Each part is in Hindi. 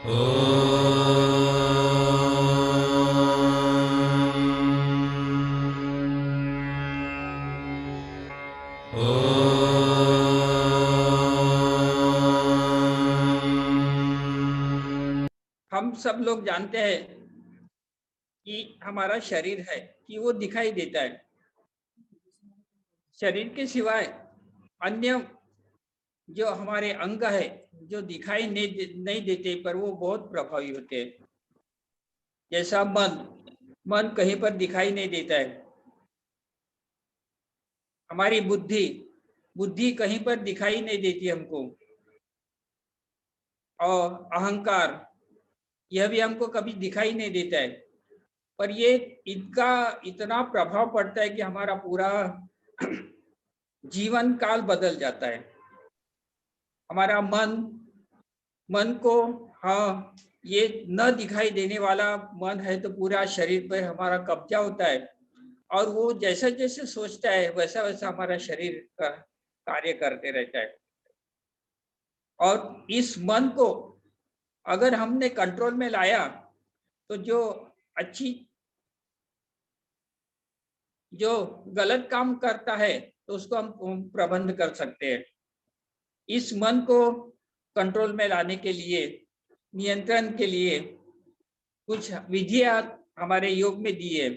हम सब लोग जानते हैं कि हमारा शरीर है कि वो दिखाई देता है। शरीर के सिवाय अन्य जो हमारे अंग है जो दिखाई नहीं देते, पर वो बहुत प्रभावी होते हैं। जैसा मन कहीं पर दिखाई नहीं देता है। हमारी बुद्धि कहीं पर दिखाई नहीं देती हमको। और अहंकार, यह भी हमको कभी दिखाई नहीं देता है, पर ये इनका इतना प्रभाव पड़ता है कि हमारा पूरा जीवन काल बदल जाता है। हमारा मन को, हाँ, ये न दिखाई देने वाला मन है तो पूरा शरीर पर हमारा कब्जा होता है, और वो जैसे जैसे सोचता है वैसा वैसा हमारा शरीर का कार्य करते रहता है। और इस मन को अगर हमने कंट्रोल में लाया तो जो गलत काम करता है तो उसको हम प्रबंध कर सकते हैं। इस मन को कंट्रोल में लाने के लिए, नियंत्रण के लिए कुछ विधियां हमारे योग में दी है।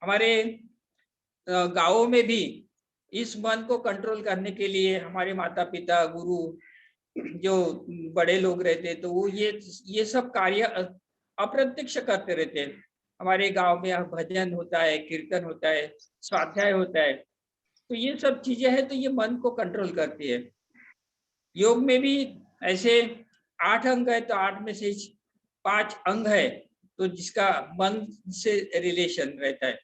हमारे गांवों में भी इस मन को कंट्रोल करने के लिए हमारे माता पिता, गुरु, जो बड़े लोग रहते तो वो ये सब कार्य अप्रत्यक्ष करते रहते हैं। हमारे गांव में भजन होता है, कीर्तन होता है, स्वाध्याय होता है, तो ये सब चीजें हैं तो ये मन को कंट्रोल करती है। योग में भी ऐसे 8 अंग है तो 8 में से 5 अंग है तो जिसका मन से रिलेशन रहता है।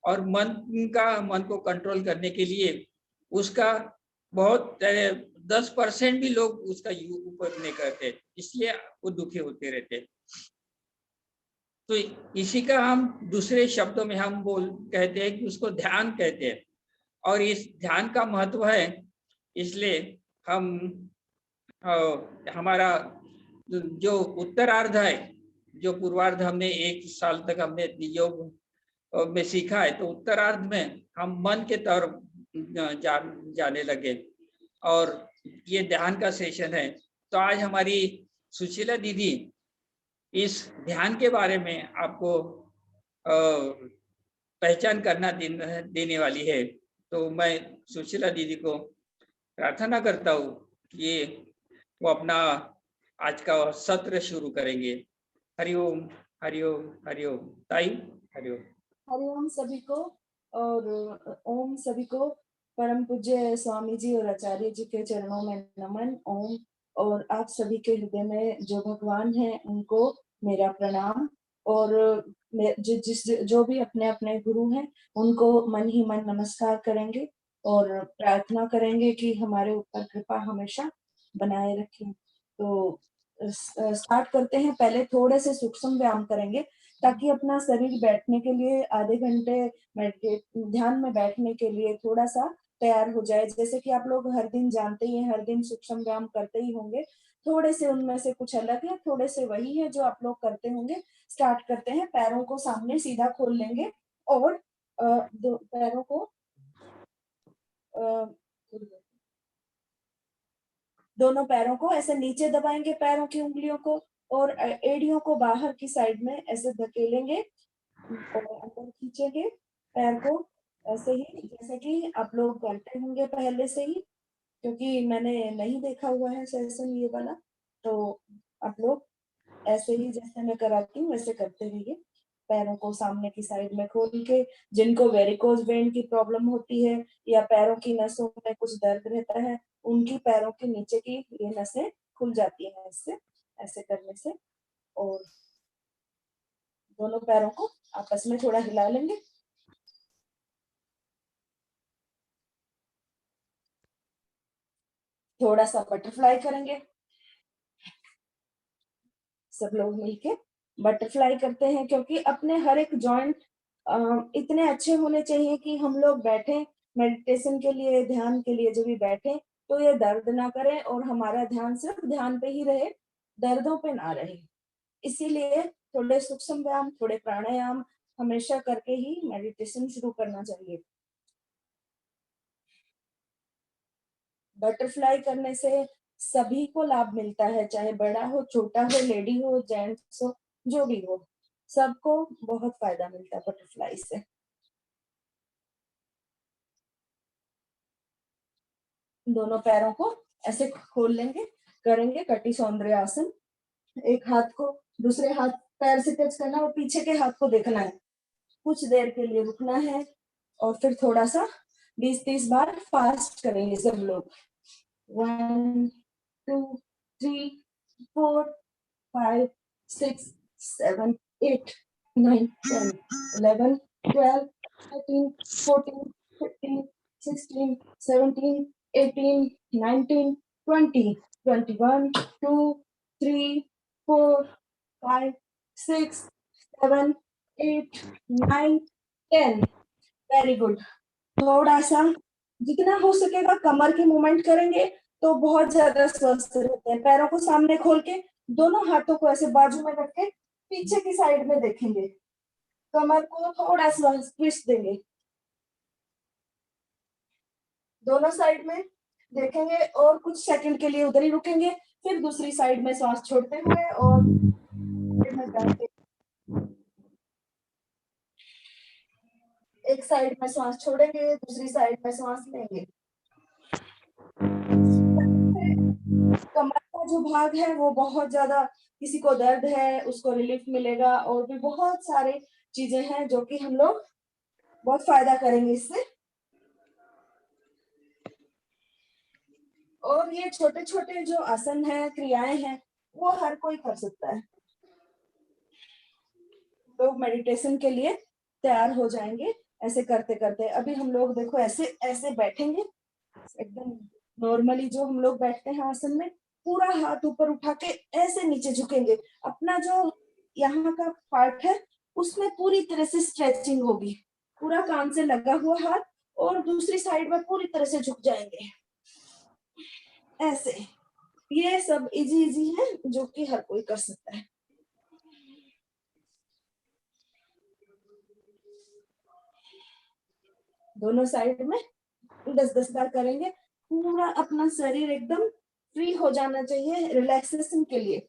और मन को कंट्रोल करने के लिए उसका बहुत 10% भी लोग उसका उपयोग नहीं करते, इसलिए वो दुखी होते रहते। तो इसी का हम दूसरे शब्दों में हम कहते हैं कि उसको ध्यान कहते हैं। और इस ध्यान का महत्व है, इसलिए हम हमारा जो उत्तरार्ध है, जो पूर्वार्ध हमने 1 साल तक हमने योग में सीखा है, तो उत्तरार्ध में हम मन के तरफ जाने लगे और ये ध्यान का सेशन है। तो आज हमारी सुशीला दीदी इस ध्यान के बारे में आपको पहचान करना देने वाली है। तो मैं सुशीला दीदी को प्रार्थना करता हूँ कि वो अपना आज का सत्र शुरू करेंगे। हरिओम हरिओम हरिओम। ताई, हरिओम। हरिओम सभी को, और ओम सभी को। परम पूज्य स्वामी जी और आचार्य जी के चरणों में नमन। ओम। और आप सभी के हृदय में जो भगवान हैं उनको मेरा प्रणाम। और जो भी अपने अपने गुरु हैं उनको मन ही मन नमस्कार करेंगे और प्रार्थना करेंगे कि हमारे ऊपर कृपा हमेशा बनाए रखें। तो स्टार्ट करते हैं। पहले थोड़े से सूक्ष्म व्यायाम करेंगे ताकि अपना शरीर बैठने के लिए आधे घंटे ध्यान में बैठने के लिए थोड़ा सा तैयार हो जाए। जैसे कि आप लोग हर दिन जानते ही हैं, हर दिन सूक्ष्म व्यायाम करते ही होंगे। थोड़े से उनमें से कुछ अलग है, थोड़े से वही है जो आप लोग करते होंगे। स्टार्ट करते हैं। पैरों को सामने सीधा खोल लेंगे और दो पैरों को दोनों पैरों को ऐसे नीचे दबाएंगे, पैरों की उंगलियों को, और एड़ियों को बाहर की साइड में ऐसे धकेलेंगे और अंदर खींचेंगे पैर को, ऐसे ही जैसे कि आप लोग करते होंगे पहले से ही, क्योंकि मैंने नहीं देखा हुआ है सेशन ये वाला। तो आप लोग ऐसे ही जैसे मैं कराती हूँ वैसे करते रहिए। पैरों को सामने की साइड में खोल के, जिनको वेरिकोज वेन की प्रॉब्लम होती है या पैरों की नसों में कुछ दर्द रहता है, उनकी पैरों के नीचे की ये नसें खुल जाती हैं इससे, ऐसे करने से। और दोनों पैरों को आपस में थोड़ा हिला लेंगे। थोड़ा सा बटरफ्लाई करेंगे। सब लोग मिलके बटरफ्लाई करते हैं, क्योंकि अपने हर एक जॉइंट इतने अच्छे होने चाहिए कि हम लोग बैठे मेडिटेशन के लिए, ध्यान के लिए जो भी बैठे तो ये दर्द ना करे और हमारा ध्यान सिर्फ ध्यान पे ही रहे, दर्दों पे ना रहे। इसीलिए थोड़े सूक्ष्म व्यायाम, थोड़े प्राणायाम हमेशा करके ही मेडिटेशन शुरू करना चाहिए। बटरफ्लाई करने से सभी को लाभ मिलता है, चाहे बड़ा हो, छोटा हो, लेडी हो, जेंट्स हो, जो भी हो, सबको बहुत फायदा मिलता है बटरफ्लाई से। दोनों पैरों को ऐसे खोल लेंगे, करेंगे कटी सौंदर्य आसन। एक हाथ को दूसरे हाथ पैर से टच करना और पीछे के हाथ को देखना है। कुछ देर के लिए रुकना है और फिर थोड़ा सा 20-30 बार फास्ट करेंगे सब लोग। 1 2 3 4 5 6 7 8 9 10 11 12 13 14 15 16 17 18 19 20 21 2 3 4 5 6 7 8 9 10। Very good. थोड़ा सा जितना हो सकेगा कमर की मूवमेंट करेंगे तो बहुत ज्यादा स्वस्थ रहते हैं। पैरों को सामने खोल के दोनों हाथों को ऐसे बाजू में रख के पीछे की साइड में देखेंगे, कमर को थोड़ा सा ट्विस्ट देंगे, दोनों साइड में देखेंगे और कुछ सेकंड के लिए उधर ही रुकेंगे। फिर दूसरी साइड में सांस छोड़ते हुए और एक साइड में सांस छोड़ेंगे, दूसरी साइड में सांस लेंगे। कमर का जो भाग है वो बहुत ज्यादा, किसी को दर्द है उसको रिलीफ मिलेगा और भी बहुत सारे चीजें हैं जो कि हम लोग बहुत फायदा करेंगे इससे। और ये छोटे छोटे जो आसन है, क्रियाएं हैं, वो हर कोई कर सकता है। लोग मेडिटेशन के लिए तैयार हो जाएंगे ऐसे करते करते। अभी हम लोग देखो ऐसे ऐसे बैठेंगे, एकदम नॉर्मली जो हम लोग बैठते हैं आसन में, पूरा हाथ ऊपर उठा के ऐसे नीचे झुकेंगे। अपना जो यहाँ का पार्ट है उसमें पूरी तरह से स्ट्रेचिंग होगी, पूरा कान से लगा हुआ हाथ और दूसरी साइड में पूरी तरह से झुक जाएंगे ऐसे। ये सब इजी इजी है जो कि हर कोई कर सकता है। दोनों साइड में 10-10 बार करेंगे। पूरा अपना शरीर एकदम फ्री हो जाना चाहिए रिलैक्सेशन के लिए।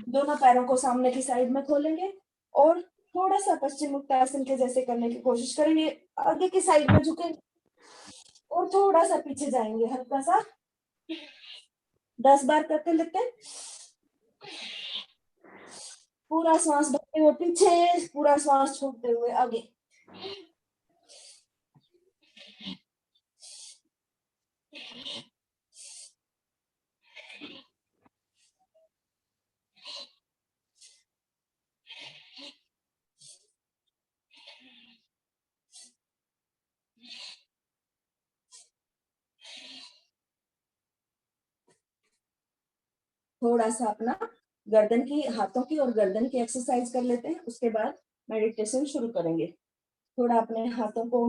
दोनों पैरों को सामने की साइड में खोलेंगे और थोड़ा सा पश्चिम उत्तासन के जैसे करने की कोशिश करेंगे। आगे की साइड में झुकेंगे और थोड़ा सा पीछे जाएंगे, हल्का सा 10 बार करके लेते हैं। पूरा श्वास भरते हुए पीछे, पूरा श्वास छोड़ते हुए आगे। थोड़ा सा अपना गर्दन की, हाथों की और गर्दन की एक्सरसाइज कर लेते हैं, उसके बाद मेडिटेशन शुरू करेंगे। थोड़ा अपने हाथों को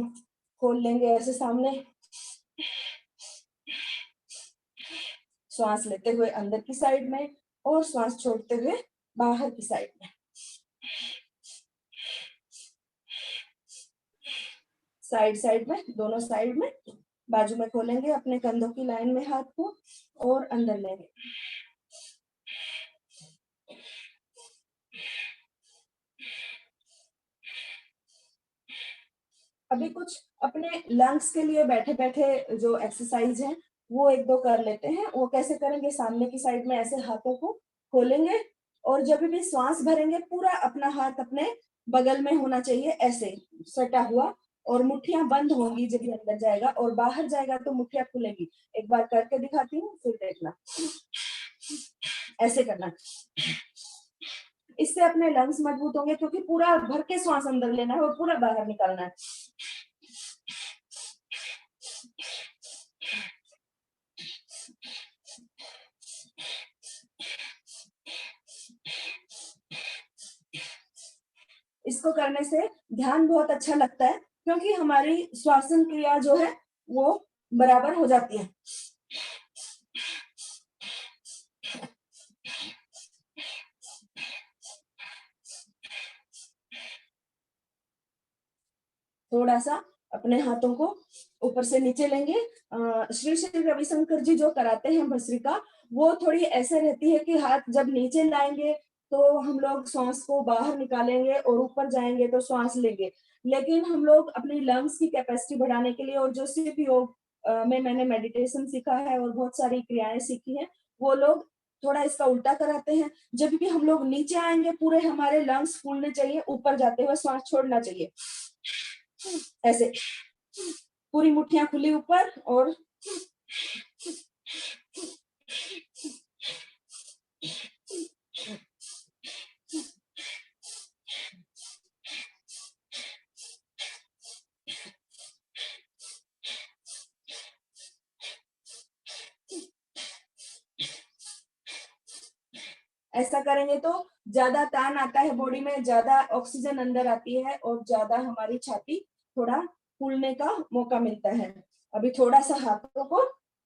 खोल लेंगे ऐसे सामने, श्वास लेते हुए अंदर की साइड में और श्वास छोड़ते हुए बाहर की साइड में। साइड साइड में, दोनों साइड में बाजू में खोलेंगे, अपने कंधों की लाइन में हाथ को और अंदर लेंगे। अभी कुछ अपने लंग्स के लिए बैठे बैठे जो एक्सरसाइज है वो एक दो कर लेते हैं। वो कैसे करेंगे, सामने की साइड में ऐसे हाथों को खोलेंगे और जब भी श्वास भरेंगे पूरा अपना हाथ अपने बगल में होना चाहिए, ऐसे सटा हुआ, और मुट्ठियां बंद होंगी जब ये अंदर जाएगा और बाहर जाएगा तो मुट्ठियां खुलेगी। एक बार करके दिखाती हूँ, फिर देखना। ऐसे करना, इससे अपने लंग्स मजबूत होंगे क्योंकि पूरा भर के श्वास अंदर लेना है और पूरा बाहर निकालना है। इसको करने से ध्यान बहुत अच्छा लगता है, क्योंकि हमारी श्वासन क्रिया जो है वो बराबर हो जाती है। थोड़ा सा अपने हाथों को ऊपर से नीचे लेंगे। श्री श्री रविशंकर जी जो कराते हैं भस्त्रिका, वो थोड़ी ऐसे रहती है कि हाथ जब नीचे लाएंगे तो हम लोग श्वास को बाहर निकालेंगे और ऊपर जाएंगे तो श्वास लेंगे। लेकिन हम लोग अपनी लंग्स की कैपेसिटी बढ़ाने के लिए, और जो सिर्फ योग में मैंने मेडिटेशन सीखा है और बहुत सारी क्रियाएं सीखी हैं, वो लोग थोड़ा इसका उल्टा कराते हैं। जब भी हम लोग नीचे आएंगे पूरे हमारे लंग्स फूलने चाहिए, ऊपर जाते हुए श्वास छोड़ना चाहिए। ऐसे पूरी मुट्ठियां खुली ऊपर, और ऐसा करेंगे तो ज्यादा तान आता है बॉडी में, ज्यादा ऑक्सीजन अंदर आती है और ज्यादा हमारी छाती थोड़ा फूलने का मौका मिलता है। अभी थोड़ा सा हाथों को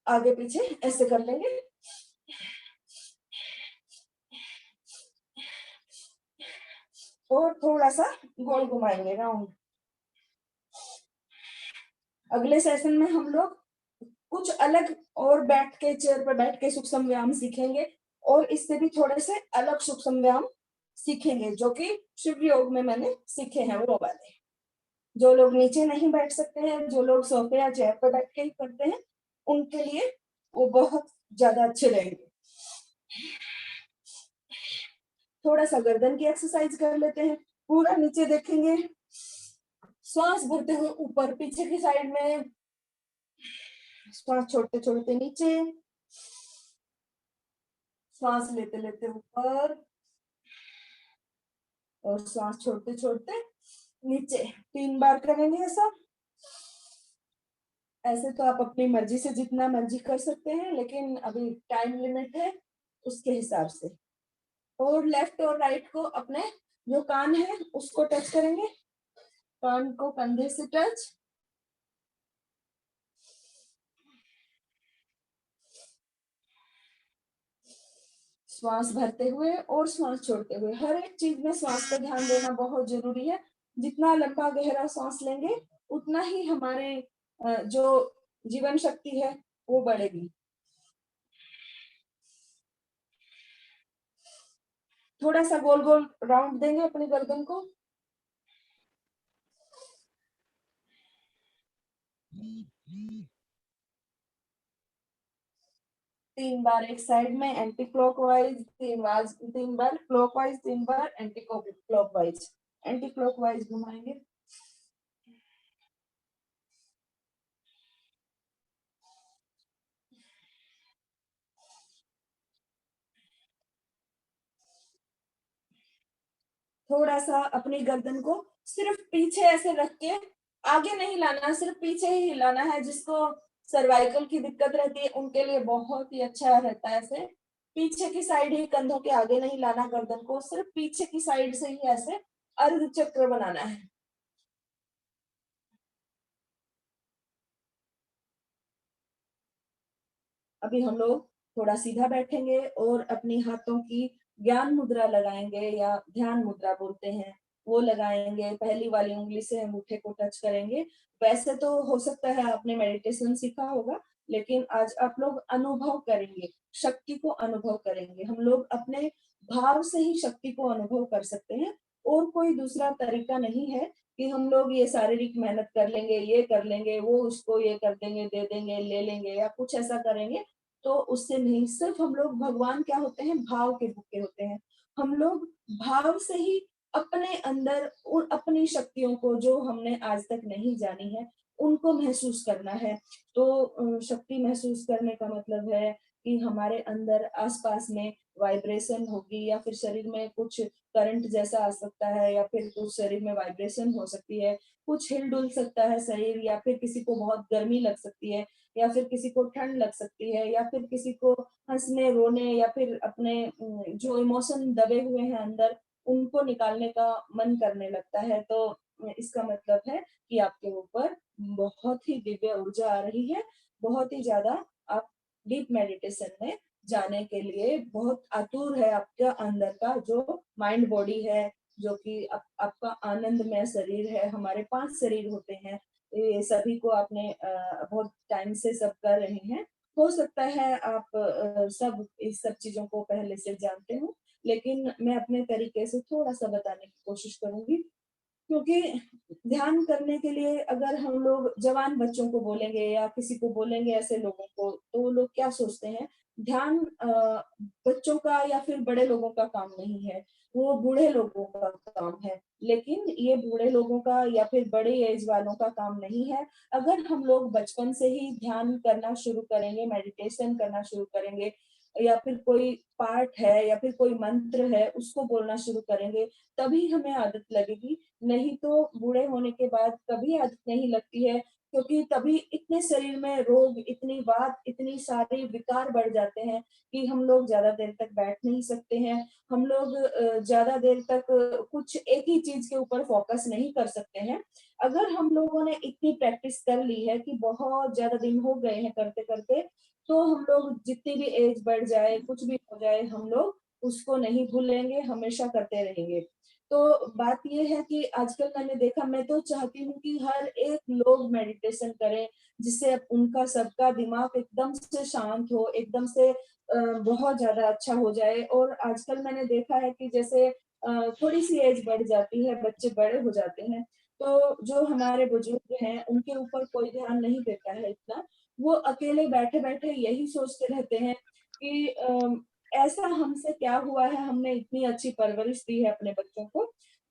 आगे पीछे ऐसे कर लेंगे, और थोड़ा सा गोल घुमाएंगे राउंड। अगले सेशन में हम लोग कुछ अलग और बैठ के, चेयर पर बैठ के सूक्ष्म व्यायाम सीखेंगे, और इससे भी थोड़े से अलग सूक्ष्म व्यायाम सीखेंगे जो कि शिव योग में मैंने सीखे हैं वो वाले। जो लोग नीचे नहीं बैठ सकते हैं, जो लोग सोफे या चेयर पर बैठ के ही करते हैं, उनके लिए वो बहुत ज्यादा अच्छे रहेंगे। थोड़ा सा गर्दन की एक्सरसाइज कर लेते हैं। पूरा नीचे देखेंगे, श्वास भरते हुए ऊपर पीछे की साइड में, श्वास छोड़ते छोड़ते नीचे, श्वास लेते लेते ऊपर, और श्वास छोड़ते छोड़ते नीचे। 3 बार करेंगे ऐसा। ऐसे तो आप अपनी मर्जी से जितना मर्जी कर सकते हैं, लेकिन अभी टाइम लिमिट है उसके हिसाब से। और लेफ्ट और राइट को अपने जो कान है उसको टच करेंगे, कान को कंधे से टच। श्वास भरते हुए और श्वास छोड़ते हुए, हर एक चीज में श्वास पर ध्यान देना बहुत जरूरी है। जितना लंबा गहरा सांस लेंगे उतना ही हमारे जो जीवन शक्ति है वो बढ़ेगी। थोड़ा सा गोल गोल राउंड देंगे अपनी गर्दन को। 3 बार एक साइड में एंटी क्लॉकवाइज, 3 बार क्लॉकवाइज, 3 बार एंटी क्लॉकवाइज। एंटी क्लॉकवाइज घुमाएंगे। थोड़ा सा अपनी गर्दन को सिर्फ पीछे ऐसे रख के, आगे नहीं लाना, सिर्फ पीछे ही हिलाना है। जिसको सर्वाइकल की दिक्कत रहती है उनके लिए बहुत ही अच्छा रहता है। ऐसे पीछे की साइड ही, कंधों के आगे नहीं लाना गर्दन को, सिर्फ पीछे की साइड से ही ऐसे अर्ध चक्र बनाना है। अभी हम लोग थोड़ा सीधा बैठेंगे और अपनी हाथों की ज्ञान मुद्रा लगाएंगे, या ध्यान मुद्रा बोलते हैं, वो लगाएंगे। पहली वाली उंगली से अंगूठे को टच करेंगे। वैसे तो हो सकता है आपने मेडिटेशन सीखा होगा, लेकिन आज आप लोग अनुभव करेंगे, शक्ति को अनुभव करेंगे। हम लोग अपने भाव से ही शक्ति को अनुभव कर सकते हैं, और कोई दूसरा तरीका नहीं है कि हम लोग ये शारीरिक मेहनत कर लेंगे, ये कर लेंगे, वो उसको ये कर देंगे, दे देंगे, ले लेंगे, या कुछ ऐसा करेंगे तो उससे नहीं। सिर्फ हम लोग, भगवान क्या होते हैं, भाव के भूखे होते हैं। हम लोग भाव से ही अपने अंदर उन अपनी शक्तियों को, जो हमने आज तक नहीं जानी है, उनको महसूस करना है। तो शक्ति महसूस करने का मतलब है कि हमारे अंदर आसपास में वाइब्रेशन होगी, या फिर शरीर में कुछ करंट जैसा आ सकता है, या फिर कुछ शरीर में वाइब्रेशन हो सकती है, कुछ हिल डुल सकता है शरीर, या फिर किसी को बहुत गर्मी लग सकती है, या फिर किसी को ठंड लग सकती है, या फिर किसी को हंसने रोने, या फिर अपने जो इमोशन दबे हुए हैं अंदर उनको निकालने का मन करने लगता है, तो इसका मतलब है कि आपके ऊपर बहुत ही दिव्य ऊर्जा आ रही है, बहुत ही ज़्यादा आप डीप मेडिटेशन में जाने के लिए बहुत आतुर है आपका अंदर का जो माइंड बॉडी है, जो कि आपका आनंदमय शरीर है। हमारे 5 शरीर होते हैं, ये सभी को आपने बहुत टाइम से सब कर रहे हैं। हो सकता है आप सब इस सब चीज़ों को पहले से जानते हो, लेकिन मैं अपने तरीके से थोड़ा-सा बताने की कोशिश करूँगी। क्योंकि ध्यान करने के लिए अगर हम लोग जवान बच्चों को बोलेंगे या किसी को बोलेंगे ऐसे लोगों को, तो वो लोग क्या सोचते हैं, ध्यान बच्चों का या फिर बड़े लोगों का काम नहीं है, वो बूढ़े लोगों का काम है। लेकिन ये बूढ़े लोगों का या फिर बड़े एज वालों का काम नहीं है। अगर हम लोग बचपन से ही ध्यान करना शुरू करेंगे, मेडिटेशन करना शुरू करेंगे या फिर कोई पाठ है या फिर कोई मंत्र है, उसको बोलना शुरू करेंगे, तभी हमें आदत लगेगी। नहीं तो बूढ़े होने के बाद कभी आदत नहीं लगती है, क्योंकि तभी इतने शरीर में रोग, इतनी बात, इतनी सारे विकार बढ़ जाते हैं कि हम लोग ज़्यादा देर तक बैठ नहीं सकते हैं। हम लोग ज़्यादा देर तक कुछ एक ही चीज़ के ऊपर फ़ोकस नहीं कर सकते हैं। अगर हम लोगों ने इतनी प्रैक्टिस कर ली है कि बहुत ज़्यादा दिन हो गए हैं करते-करते, तो हम लोग जितनी भी एज बढ़ जाए, कुछ भी हो जाए, हम लोग उसको नहीं भूलेंगे, हमेशा करते रहेंगे। तो बात ये है कि आजकल मैंने देखा, मैं तो चाहती हूँ कि हर एक लोग मेडिटेशन करें, जिससे उनका सबका दिमाग एकदम से शांत हो, एकदम से बहुत ज़्यादा अच्छा हो जाए। और आजकल मैंने देखा है कि जैसे थोड़ी-सी एज बढ़ जाती है, बच्चे बड़े हो जाते हैं, तो जो हमारे बुजुर्ग हैं, उनके ऊपर कोई ध्यान नहीं देता है इतना। वो अकेले बैठे-बैठे यही सोचते रहते हैं कि ऐसा हमसे क्या हुआ है, हमने इतनी अच्छी परवरिश दी है अपने बच्चों को,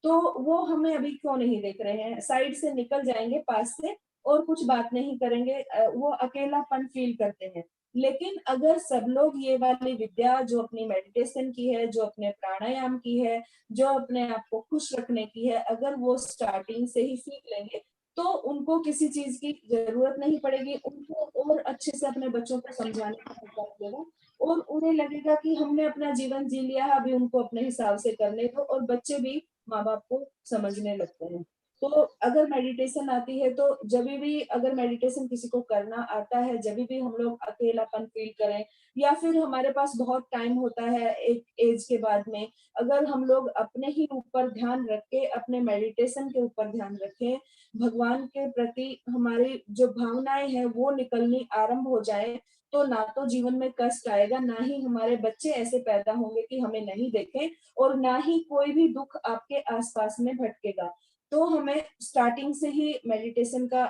तो वो हमें अभी क्यों नहीं देख रहे हैं? साइड से निकल जाएँगे पास से और कुछ बात नहीं करेंगे, वो अकेलापन फ़ील करते हैं। लेकिन अगर सब लोग ये वाली विद्या जो अपनी मेडिटेशन की है, जो अपने प्राणायाम की है, जो अपने आप को खुश रखने की है, अगर वो स्टार्टिंग से ही सीख लेंगे, तो उनको किसी चीज़ की ज़रूरत नहीं पड़ेगी, उनको और अच्छे से अपने बच्चों को समझाने का मौका मिलेगा। और उन्हें लगेगा कि हमने अपना जीवन जी लिया है, अभी उनको अपने हिसाब से करने दो, और बच्चे भी माँ-बाप को समझने लगते हैं। तो अगर मेडिटेशन आती है, तो जभी भी अगर मेडिटेशन किसी को करना आता है, जभी भी हम लोग अकेलापन फ़ील करें या फिर हमारे पास बहुत टाइम होता है एक एज के बाद में, अगर हम लोग अपने ही ऊपर ध्यान रख के, अपने मेडिटेशन के ऊपर ध्यान रखें, भगवान के प्रति हमारी जो भावनाएँ हैं वो निकलनी आरंभ हो जाएँ, तो ना तो जीवन में कष्ट आएगा, ना ही हमारे बच्चे ऐसे पैदा होंगे कि हमें नहीं देखें, और ना ही कोई भी दुःख आपके आस-पास में भटकेगा। तो हमें स्टार्टिंग से ही मेडिटेशन का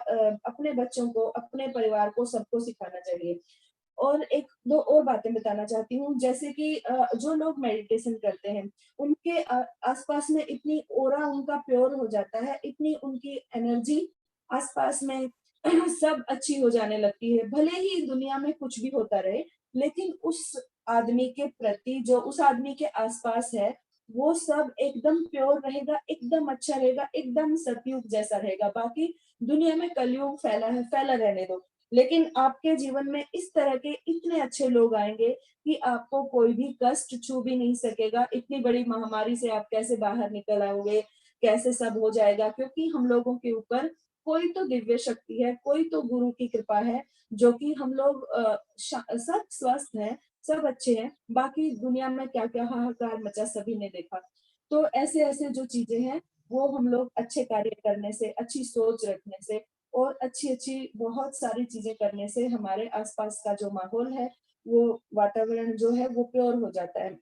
अपने बच्चों को, अपने परिवार को, सबको सिखाना चाहिए। और 1-2 और बातें बताना चाहती हूँ, जैसे कि जो लोग मेडिटेशन करते हैं, उनके आस-पास में इतनी ऑरा उनका प्योर हो जाता है, इतनी उनकी एनर्जी आस-पास में सब अच्छी हो जाने लगती है। भले ही दुनिया में कुछ भी होता रहे, लेकिन उस आदमी के प्रति, जो उस आदमी के आस-पास है, वो सब एकदम प्योर रहेगा, एकदम अच्छा रहेगा, एकदम सतयुग जैसा रहेगा। बाकी दुनिया में कलयुग फैला है, फैला रहने दो। लेकिन आपके जीवन में इस तरह के इतने अच्छे लोग आएँगे कि आपको कोई भी कष्ट छू भी नहीं सकेगा। इतनी बड़ी महामारी से आप कैसे बाहर निकल आओगे, कैसे सब हो जाएगा, क्योंकि हम लोगों के ऊपर कोई तो दिव्य शक्ति है, कोई तो गुरु की कृपा है, जो कि हम लोग सब स्वस्थ हैं, सब अच्छे हैं। बाकी दुनिया में क्या-क्या हाहाकार मचा सभी ने देखा। तो ऐसे-ऐसे जो चीज़ें हैं, वो हम लोग अच्छे कार्य करने से, अच्छी सोच रखने से और अच्छी-अच्छी बहुत सारी चीज़ें करने से हमारे आस-पास का जो माहौल है, वो वातावरण जो है वो प्योर हो जाता है।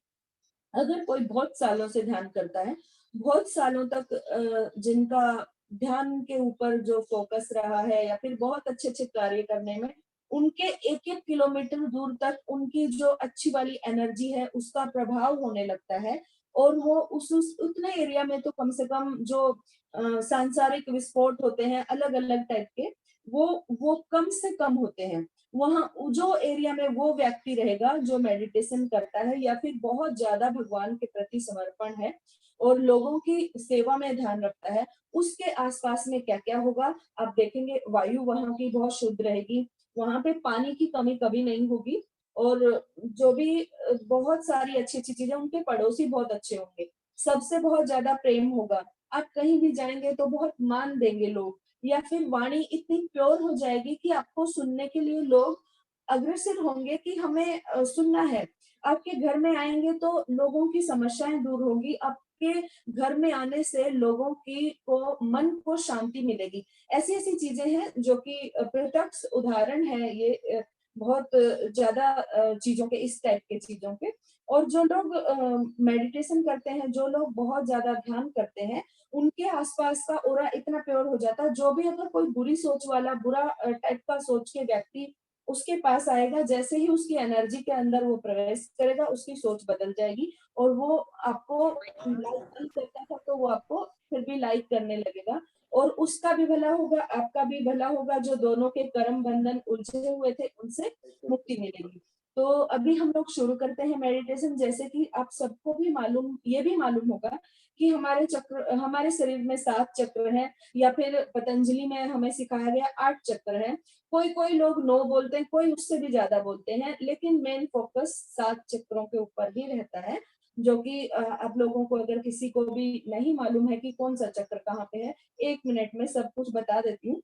अगर कोई बहुत सालों से ध्यान करता है, बहुत सालों तक जिनका ध्यान के ऊपर जो फ़ोकस रहा है या फिर बहुत अच्छे-अच्छे कार्य करने में, उनके 1-1 किलोमीटर दूर तक उनकी जो अच्छी वाली एनर्जी है, उसका प्रभाव होने लगता है, और वो उस उतने एरिया में तो कम से कम जो सांसारिक विस्फोट होते हैं अलग-अलग टाइप के, वो कम से कम होते हैं। वहाँ जो एरिया में वो व्यक्ति रहेगा जो मेडिटेशन करता है या फिर बहुत ज़्यादा भगवान के प्रति समर्पण है और लोगों की सेवा में ध्यान रखता है, उसके आस-पास में क्या-क्या होगा, आप देखेंगे वायु वहाँ की बहुत शुद्ध रहेगी, वहाँ पे पानी की कमी कभी नहीं होगी, और जो भी बहुत सारी अच्छी-अच्छी चीज़ें, उनके पड़ोसी बहुत अच्छे होंगे। सबसे बहुत ज्यादा प्रेम होगा, आप कहीं भी जाएंगे तो बहुत मान देंगे लोग, या फिर वाणी इतनी प्योर हो जाएगी कि आपको सुनने के लिए लोग अग्रसर होंगे कि हमें सुनना है। आपके घर में आएंगे तो लोगों की समस्याएं दूर होगी, आपके घर में आने से लोगों की को मन को शांति मिलेगी। ऐसी ऐसी चीजें हैं जो कि प्रत्यक्ष उदाहरण है ये बहुत ज्यादा चीजों के, इस टाइप के चीजों के। और जो लोग मेडिटेशन करते हैं, जो लोग बहुत ज्यादा ध्यान करते हैं, उनके आसपास का ऑरा इतना प्योर हो जाता है, जो भी अगर कोई बुरी सोच वाला, बुरा टाइप का सोच के व्यक्ति उसके पास आएगा, जैसे ही उसकी एनर्जी के अंदर वो प्रवेश करेगा, उसकी सोच बदल जाएगी और वो आपको लाइक नहीं करता था तो वो आपको फिर भी लाइक करने लगेगा, और उसका भी भला होगा, आपका भी भला होगा, जो दोनों के कर्म बंधन उलझे हुए थे उनसे मुक्ति मिलेगी। तो अभी हम लोग शुरू करते हैं मेडिटेशन। जैसे कि आप सबको भी मालूम, ये भी मालूम होगा कि हमारे चक्र, हमारे शरीर में 7 चक्र हैं, या फिर पतंजलि में हमें सिखाया गया 8 चक्र हैं। कोई कोई लोग 9 बोलते हैं, कोई उससे भी ज्यादा बोलते हैं, लेकिन मेन फोकस 7 चक्रों के ऊपर ही रहता है। जो कि आप लोगों को अगर किसी को भी नहीं मालूम है कि कौन सा चक्र कहाँ पे है, 1 मिनट में सब कुछ बता देती हूँ।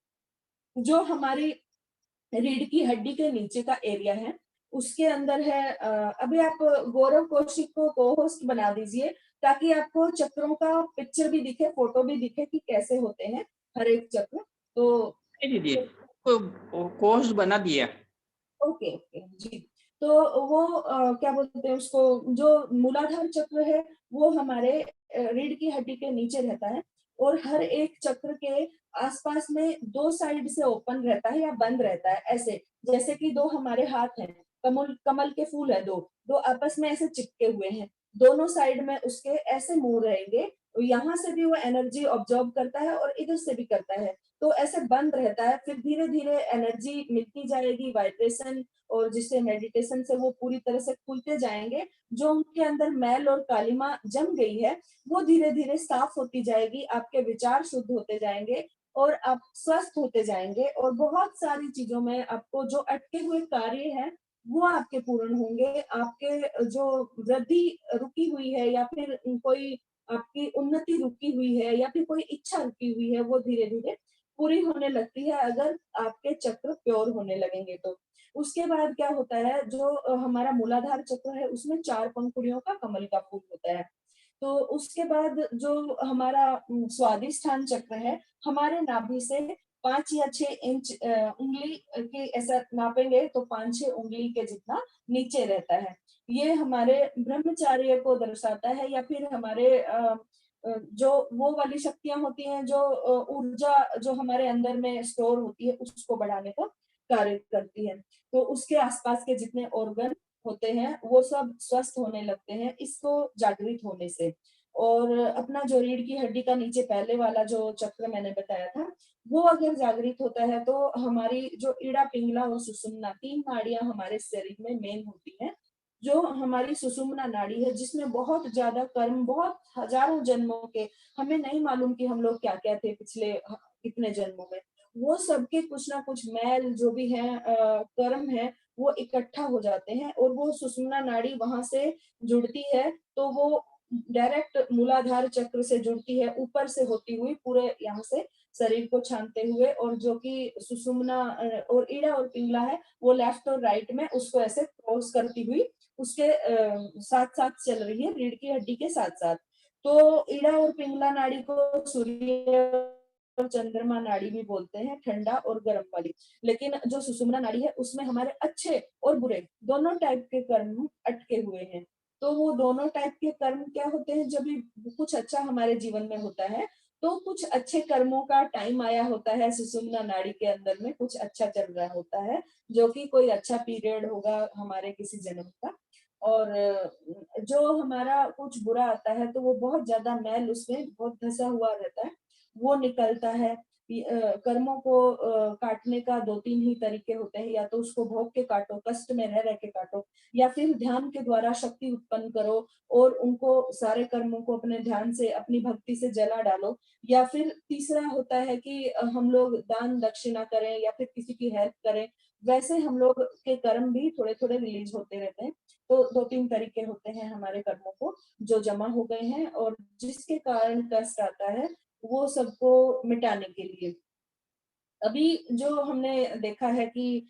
जो हमारी रीढ़ की हड्डी के नीचे का एरिया है, उसके अंदर है अभी आप गौरव कौशिक को को-होस्ट बना दीजिए, ताकि आपको चक्रों का पिक्चर भी दिखे, फोटो भी दिखे कि कैसे होते हैं हर एक चक्र। तो नहीं दीदी, को कोर्स बना दिया। ओके ओके जी। तो वो क्या बोलते हैं उसको, जो मूलाधार चक्र है वो हमारे रीढ़ की हड्डी के नीचे रहता है, और हर एक चक्र के आसपास में 2 साइड से ओपन रहता है या बंद रहता है, ऐसे जैसे कि 2 हमारे हाथ हैं, कमल कमल के फूल है, 2 2 आपस में ऐसे चिपके हुए हैं, दोनों साइड में उसके ऐसे मुंह रहेंगे, यहाँ से भी वो एनर्जी ऑब्जॉर्व करता है और इधर से भी करता है, तो ऐसे बंद रहता है। फिर धीरे धीरे एनर्जी मिलती जाएगी, वाइब्रेशन, और जिससे मेडिटेशन से वो पूरी तरह से खुलते जाएंगे। जो उनके अंदर मैल और कालिमा जम गई है वो धीरे धीरे साफ होती जाएगी, आपके विचार शुद्ध होते जाएंगे और आप स्वस्थ होते जाएंगे, और बहुत सारी चीजों में आपको जो अटके हुए कार्य हैं वो आपके पूर्ण होंगे। आपके जो वृद्धि रुकी हुई है, या फिर कोई आपकी उन्नति रुकी हुई है, या फिर कोई इच्छा रुकी हुई है, वो धीरे धीरे पूरी होने लगती है, अगर आपके चक्र प्योर होने लगेंगे तो। उसके बाद क्या होता है, जो हमारा मूलाधार चक्र है उसमें 4 पंखुड़ियों का कमल का फूल होता है। तो उसके बाद जो हमारा स्वादिष्ठान चक्र है, हमारे नाभि से 5 या 6 इंच उंगली के ऐसा नापेंगे तो 5-6 उंगली के जितना नीचे रहता है। ये हमारे ब्रह्मचार्य को दर्शाता है, या फिर हमारे जो वो वाली शक्तियां होती हैं, जो ऊर्जा जो हमारे अंदर में स्टोर होती है उसको बढ़ाने का कार्य करती है। तो उसके आसपास के जितने ऑर्गन होते हैं वो सब स्वस्थ होने लगते हैं इसको जागृत होने से। और अपना जो रीढ़ की हड्डी का नीचे पहले वाला जो चक्र मैंने बताया था, वो अगर जागृत होता है तो हमारी जो इड़ा, पिंगला और सुषुम्ना 3 नाड़ियां हमारे शरीर में मेन होती हैं। जो हमारी सुषुम्ना नाड़ी है, जिसमें बहुत ज्यादा कर्म, बहुत हजारों जन्मों के, हमें नहीं मालूम कि हम लोग क्या क्या थे पिछले कितने जन्मों में, वो सबके कुछ ना कुछ मैल जो भी है कर्म है, वो इकट्ठा हो जाते हैं, और वो सुषुम्ना नाड़ी वहां से जुड़ती है, तो वो डायरेक्ट मूलाधार चक्र से जुड़ती है, ऊपर से होती हुई पूरे यहाँ से शरीर को छानते हुए, और जो कि सुषुम्ना और ईड़ा और पिंगला है वो लेफ्ट और राइट में उसको ऐसे क्रॉस करती हुई उसके साथ साथ चल रही है, रीढ़ की हड्डी के साथ साथ। तो ईड़ा और पिंगला नाड़ी को सूर्य और चंद्रमा नाड़ी भी बोलते हैं, ठंडा और गर्म वाली। लेकिन जो सुषुम्ना नाड़ी है उसमें हमारे अच्छे और बुरे दोनों टाइप के कर्म अटके हुए हैं। तो वो दोनों टाइप के कर्म क्या होते हैं, जब भी कुछ अच्छा हमारे जीवन में होता है तो कुछ अच्छे कर्मों का टाइम आया होता है, सुषुम्ना नाड़ी के अंदर में कुछ अच्छा चल रहा होता है, जो कि कोई अच्छा पीरियड होगा हमारे किसी जन्म का। और जो हमारा कुछ बुरा आता है तो वो बहुत ज्यादा मैल उसमें बहुत धसा हुआ रहता है, वो निकलता है। कर्मों को काटने का 2-3 ही तरीके होते हैं, या तो उसको भोग के काटो, कष्ट में रह के काटो, या फिर ध्यान के द्वारा शक्ति उत्पन्न करो और उनको सारे कर्मों को अपने ध्यान से, अपनी भक्ति से जला डालो। या फिर तीसरा होता है कि हम लोग दान दक्षिणा करें या फिर किसी की हेल्प करें, वैसे हम लोग के कर्म भी थोड़े थोड़े रिलीज होते रहते हैं। तो 2-3 तरीके होते हैं हमारे कर्मों को जो जमा हो गए हैं और जिसके कारण कष्ट आता है वो सबको मिटाने के लिए। अभी जो हमने देखा है कि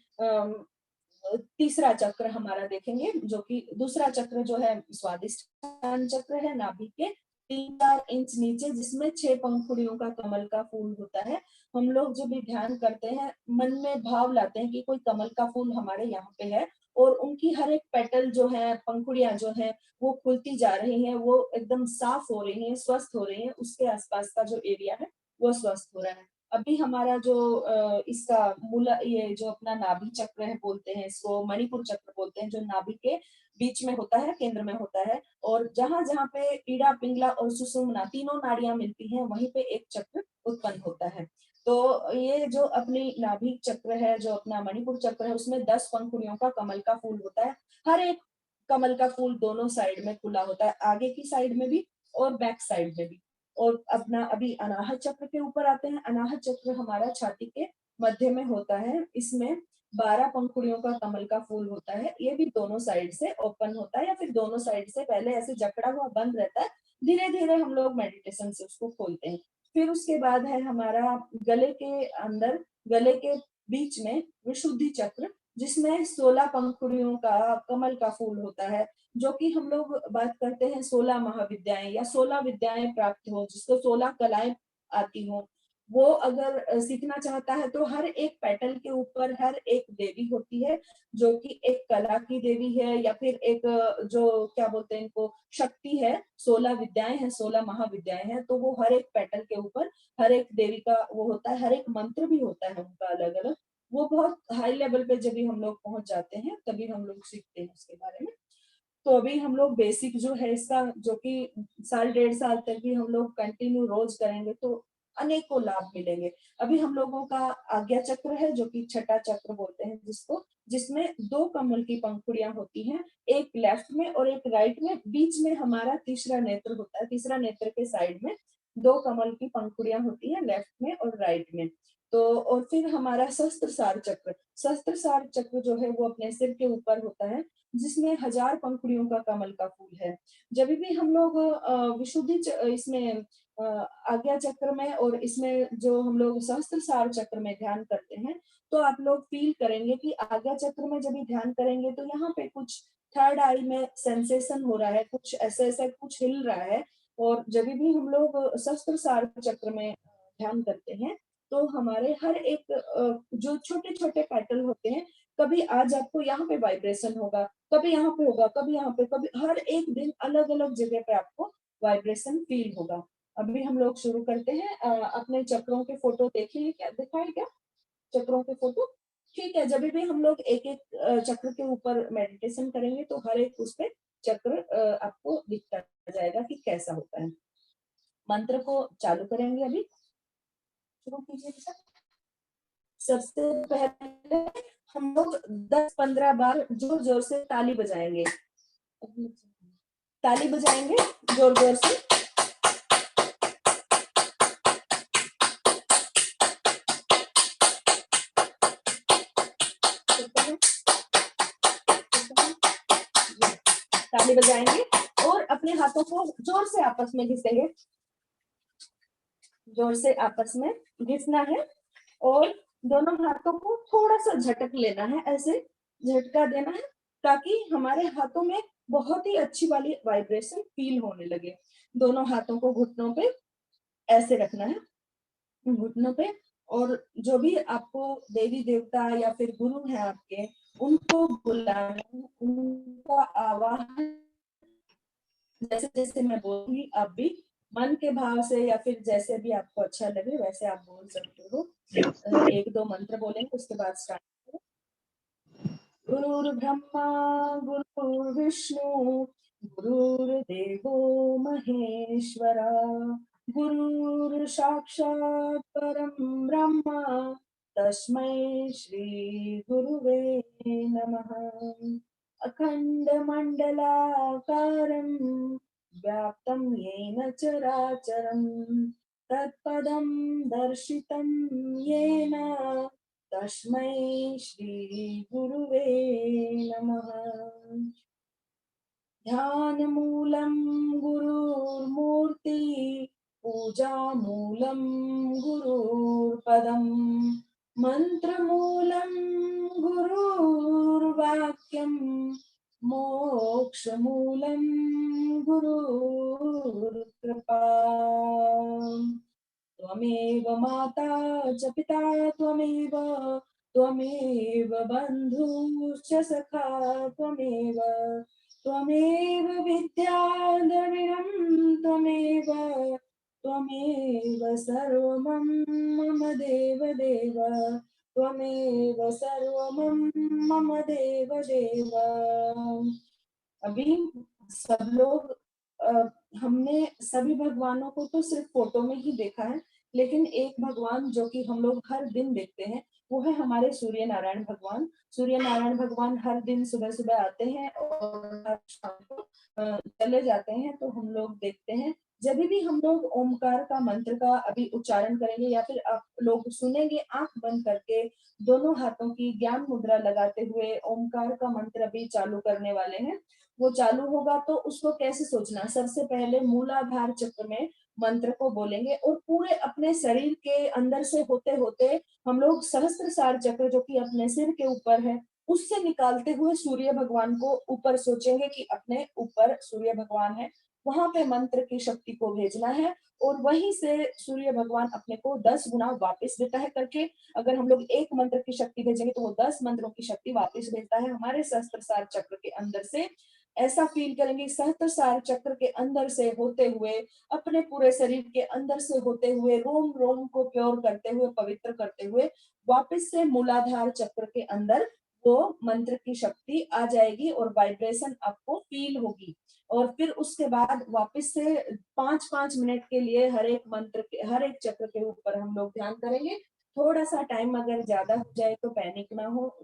तीसरा चक्र हमारा देखेंगे, जो कि दूसरा चक्र जो है स्वादिष्ठान चक्र है, नाभि के 3-4 इंच नीचे, जिसमें 6 पंखुड़ियों का कमल का फूल होता है। हम लोग जब भी ध्यान करते हैं, मन में भाव लाते हैं कि कोई कमल का फूल हमारे यहाँ पे है और उनकी हर एक पेटल जो है, पंखुड़ियां जो है, वो खुलती जा रही हैं, वो एकदम साफ हो रही हैं, स्वस्थ हो रही हैं, उसके आसपास का जो एरिया है वो स्वस्थ हो रहा है। अभी हमारा जो इसका मूला, ये जो अपना नाभि चक्र है, बोलते हैं इसको मणिपुर चक्र बोलते हैं, जो नाभि के बीच में होता है, केंद्र में होता है, और जहां जहां पे ईड़ा, पिंगला और सुषुम्ना तीनों नाड़ियां मिलती हैं, वहीं पे एक चक्र उत्पन्न होता है। तो ये जो अपनी नाभि चक्र है, जो अपना मणिपुर चक्र है, उसमें 10 पंखुड़ियों का कमल का फूल होता है। हर एक कमल का फूल दोनों साइड में खुला होता है, आगे की साइड में भी और बैक साइड में भी। और अपना अभी अनाहत चक्र के ऊपर आते हैं। अनाहत चक्र हमारा छाती के मध्य में होता है। इसमें 12 पंखुड़ियों का कमल का फूल होता है। ये भी दोनों साइड से ओपन होता है, या फिर दोनों साइड से पहले ऐसे जकड़ा हुआ बंद रहता है, धीरे धीरे हम लोग मेडिटेशन से उसको खोलते हैं। फिर उसके बाद है हमारा गले के अंदर, गले के बीच में विशुद्धि चक्र, जिसमें 16 पंखुड़ियों का कमल का फूल होता है, जो कि हम लोग बात करते हैं 16 महाविद्याएं या 16 विद्याएं प्राप्त हो, जिसको 16 कलाएं आती हो। वो अगर सीखना चाहता है तो हर एक पेटल के ऊपर हर एक देवी होती है, जो कि एक कला की देवी है, या फिर एक जो क्या बोलते हैं इनको, शक्ति है। 16 विद्याएं हैं, 16 महाविद्याएं हैं, तो वो हर एक पेटल के ऊपर हर एक देवी का वो होता है, हर एक मंत्र भी होता है उनका अलग अलग। वो बहुत हाई लेवल पे जब भी हम लोग पहुंच जाते हैं, तभी हम लोग सीखते हैं उसके बारे में। तो अभी हम लोग बेसिक जो है इसका, जो कि साल 1.5 साल तक भी हम लोग कंटिन्यू रोज करेंगे तो अनेकों लाभ मिलेंगे। अभी हम लोगों का आज्ञा चक्र है, जो कि छठा चक्र बोलते हैं जिसको, जिसमें 2 कमल की पंखुड़ियां होती हैं, एक लेफ्ट में और एक राइट में। बीच में हमारा तीसरा नेत्र होता है, तीसरा नेत्र के साइड में 2 कमल की पंखुड़ियां होती है, लेफ्ट में और राइट में। तो और फिर हमारा शस्त्र सार चक्र, शस्त्र सार चक्र जो है वो अपने सिर के ऊपर होता है, जिसमें 1000 पंखुड़ियों का कमल का फूल है। जब भी हम लोग विशुद्धि इसमें आज्ञा चक्र में और इसमें जो हम लोग सहस्त्र सार चक्र में ध्यान करते हैं, तो आप लोग फील करेंगे कि आज्ञा चक्र में जब भी ध्यान करेंगे तो यहाँ पे कुछ थर्ड आई में सेंसेशन हो रहा है, कुछ ऐसे ऐसे कुछ हिल रहा है। और जब भी हम लोग सहस्त्र सार चक्र में ध्यान करते हैं, तो हमारे हर एक जो छोटे छोटे पैटर्न होते हैं, कभी आज आपको यहाँ पे वाइब्रेशन होगा, कभी यहाँ पे होगा, कभी यहाँ पे, कभी हर एक दिन अलग अलग जगह पे आपको वाइब्रेशन फील होगा। अभी हम लोग शुरू करते हैं। अपने चक्रों के फोटो देखिए, क्या दिखाए क्या, चक्रों के फोटो। ठीक है, जब भी हम लोग एक एक चक्र के ऊपर मेडिटेशन करेंगे तो हर एक उस पे चक्र आपको दिखता जाएगा कि कैसा होता है। मंत्र को चालू करेंगे अभी, शुरू कीजिए। सबसे पहले हम लोग 10-15 बार जोर जोर से ताली बजाएंगे, ताली बजाएंगे जोर जोर से। ताली बजाएंगे और अपने हाथों को जोर से आपस में घिसेंगे, जोर से आपस में घिसना है, और दोनों हाथों को थोड़ा सा झटक लेना है, ऐसे झटका देना है, ताकि हमारे हाथों में बहुत ही अच्छी वाली वाइब्रेशन फील होने लगे। दोनों हाथों को घुटनों पे ऐसे रखना है, घुटनों पे। और जो भी आपको देवी देवता या फिर गुरु है आपके, उनको बुलाना है, उनका आवाहन जैसे जैसे मैं बोलूंगी आप भी मन के भाव से या फिर जैसे भी आपको अच्छा लगे वैसे आप बोल सकते हो। 1-2 मंत्र बोलेंगे, उसके बाद स्टार्ट करो। गुरुर्ब्रह्मा गुरुर्विष्णु गुरुर्देवो महेश्वरा, गुरुर्साक्षात् परं ब्रह्म, तस्मै श्री गुरुवे नमः। अखण्डमण्डलाकारं व्याप्तं येन चराचरं, तत्पदं दर्शितं येन तस्मै श्री गुरुवे नमः। ध्यानमूलं गुरुर्मूर्ति, पूजामूलं गुरुर्पदं, मन्त्रमूलं गुरुर्वाक्यं, मोक्षमूलं गुरुर्कृपा। त्वमेव माता च पिता त्वमेव, त्वमेव बन्धुश्च सखा त्वमेव, त्वमेव विद्या द्रविणं त्वमेव, त्वमेव सर्वं मम देवदेव, त्वमेव सर्वं मम देवदेव। अभी सब लोग हमने सभी भगवानों को तो सिर्फ फोटो में ही देखा है, लेकिन एक भगवान जो कि हम लोग हर दिन देखते हैं वो है हमारे सूर्य नारायण भगवान। सूर्य नारायण भगवान हर दिन सुबह सुबह आते हैं और हर शाम को चले जाते हैं, तो हम लोग देखते हैं। जब भी हम लोग ओमकार का मंत्र का अभी उच्चारण करेंगे या फिर आप लोग सुनेंगे आंख बंद करके, दोनों हाथों की ज्ञान मुद्रा लगाते हुए ओमकार का मंत्र अभी चालू करने वाले हैं। वो चालू होगा तो उसको कैसे सोचना, सबसे पहले मूलाधार चक्र में मंत्र को बोलेंगे और पूरे अपने शरीर के अंदर से होते होते हम लोग सहस्त्रसार चक्र जो कि अपने सिर के ऊपर है उससे निकालते हुए सूर्य भगवान को ऊपर सोचेंगे कि अपने ऊपर सूर्य भगवान है, वहां पे मंत्र की शक्ति को भेजना है और वहीं से सूर्य भगवान अपने को 10 गुना वापस देता है करके। अगर हम लोग एक मंत्र की शक्ति भेजेंगे तो वो 10 मंत्रों की शक्ति वापस भेजता है हमारे सहस्त्रसार चक्र के अंदर से। ऐसा फील करेंगे सहस्त्रसार चक्र के अंदर से होते हुए, अपने पूरे शरीर के अंदर से होते हुए, रोम रोम को प्योर करते हुए, पवित्र करते हुए वापस से मूलाधार चक्र के अंदर वो मंत्र की शक्ति आ जाएगी और वाइब्रेशन आपको फील होगी। और फिर उसके बाद वापस से 5-5 मिनट के लिए हर एक मंत्र के हर एक चक्र के ऊपर हम लोग ध्यान करेंगे। थोड़ा सा टाइम अगर ज्यादा हो जाए तो पैनिक ना हो,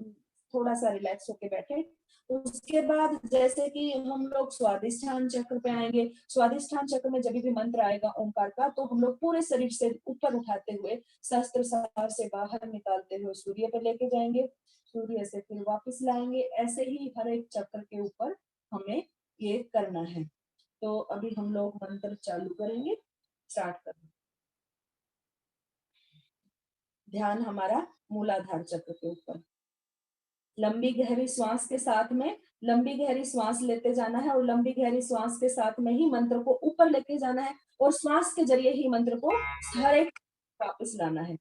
थोड़ा सा रिलैक्स होके बैठे। उसके बाद जैसे कि हम लोग स्वादिष्ठान चक्र पे आएंगे। स्वादिष्ठान चक्र में जब भी मंत्र आएगा ओंकार का तो हम लोग पूरे शरीर से ऊपर उठाते हुए सहस्त्रसार से बाहर निकालते हुए सूर्य पे लेके जाएंगे, सूर्य से फिर वापस लाएंगे। ऐसे ही हर एक चक्र के ऊपर हमें ये करना है। तो अभी हम लोग मंत्र चालू करेंगे, स्टार्ट करेंगे। ध्यान हमारा मूलाधार चक्र के ऊपर। लंबी गहरी श्वास के साथ में लंबी गहरी श्वास लेते जाना है और लंबी गहरी श्वास के साथ में ही मंत्र को ऊपर लेके जाना है और श्वास के जरिए ही मंत्र को हर एक वापस लाना है।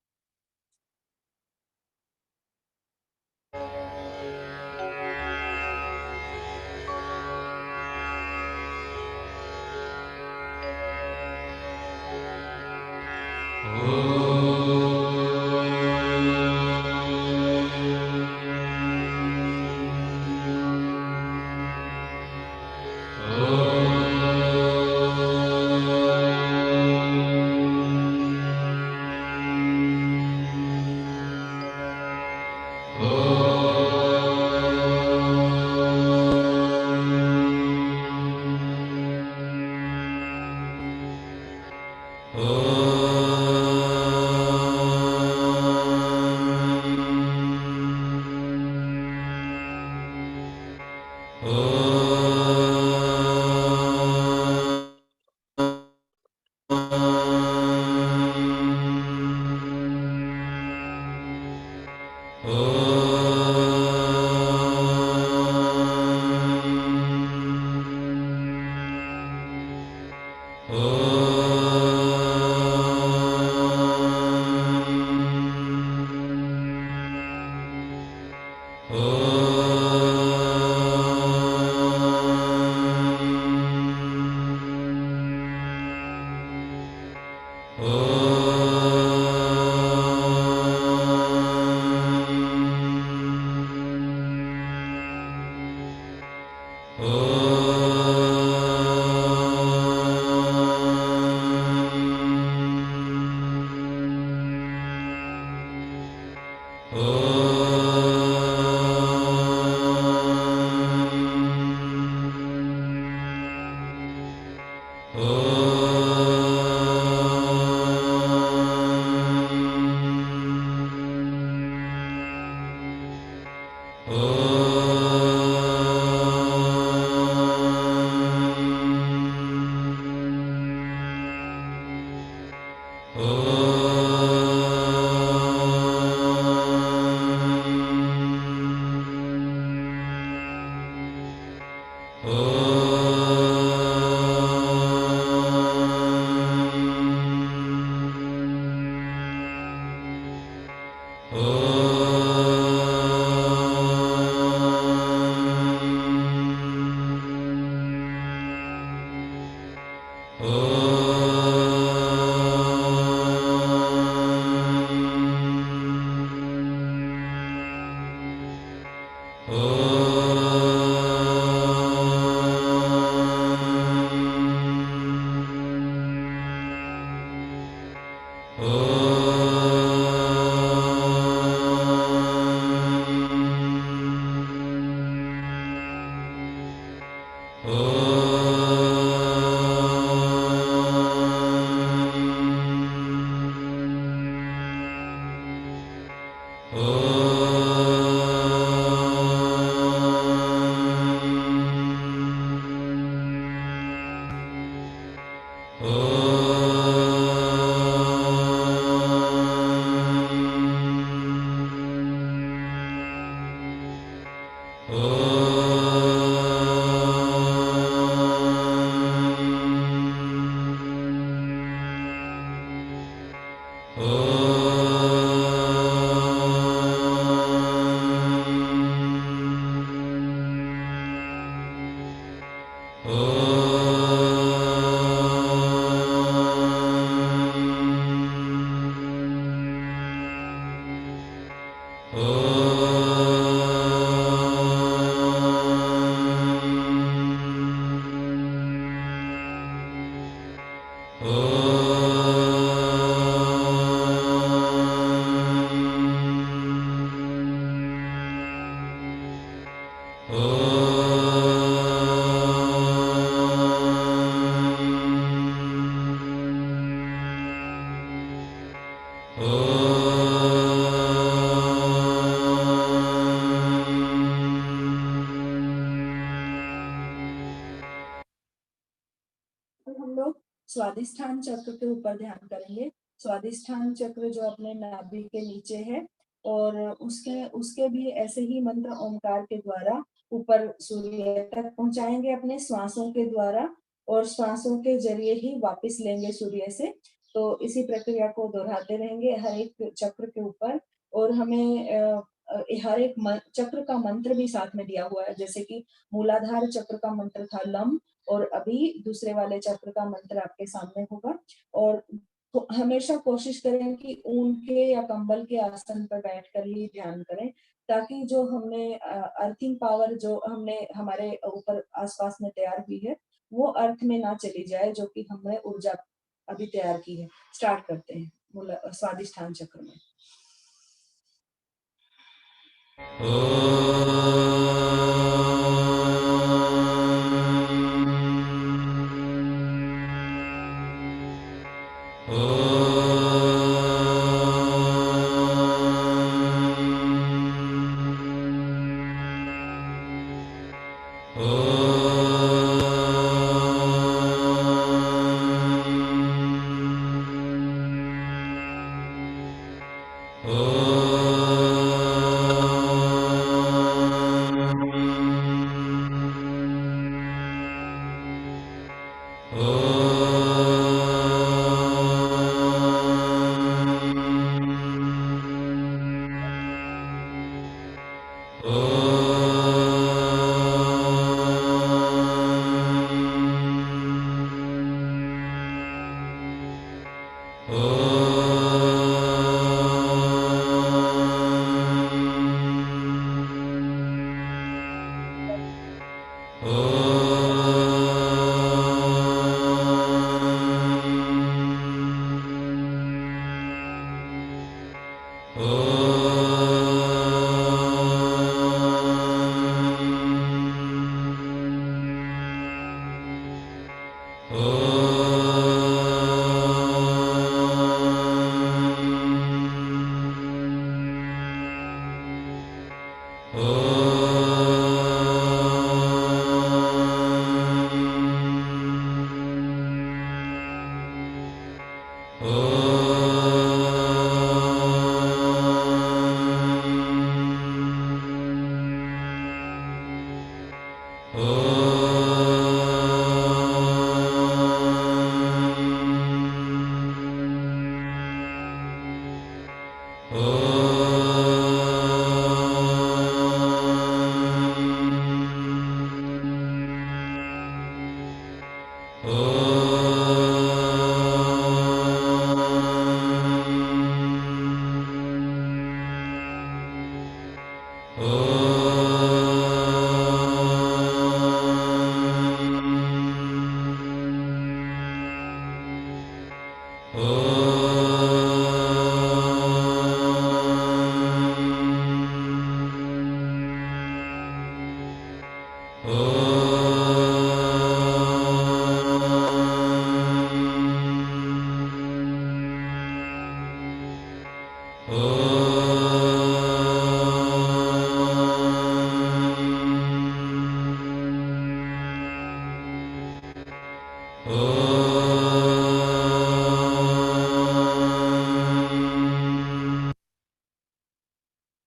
तो हम लोग स्वादिष्ठान चक्र के ऊपर ध्यान करेंगे। स्वादिष्ठान चक्र जो अपने नाभि के नीचे है और उसके उसके भी ऐसे ही मंत्र ओमकार के द्वारा ऊपर सूर्य तक पहुंचाएंगे अपने श्वासों के द्वारा और श्वासों के जरिए ही वापस लेंगे सूर्य से। तो इसी प्रक्रिया को दोहराते रहेंगे हर एक चक्र के ऊपर। और हमें हर एक चक्र का मंत्र भी साथ में दिया हुआ है, जैसे कि मूलाधार चक्र का मंत्र था लम और अभी दूसरे वाले चक्र का मंत्र आपके सामने होगा। और हमेशा कोशिश करें कि ऊन के या कंबल के आसन पर बैठकर ही ध्यान करें, ताकि जो हमने अर्थिंग पावर जो हमने हमारे ऊपर आसपास में तैयार हुई है वो अर्थ में ना चली जाए, जो कि हमने ऊर्जा अभी तैयार की है। स्टार्ट करते हैं स्वादिष्ठान चक्र में। Oh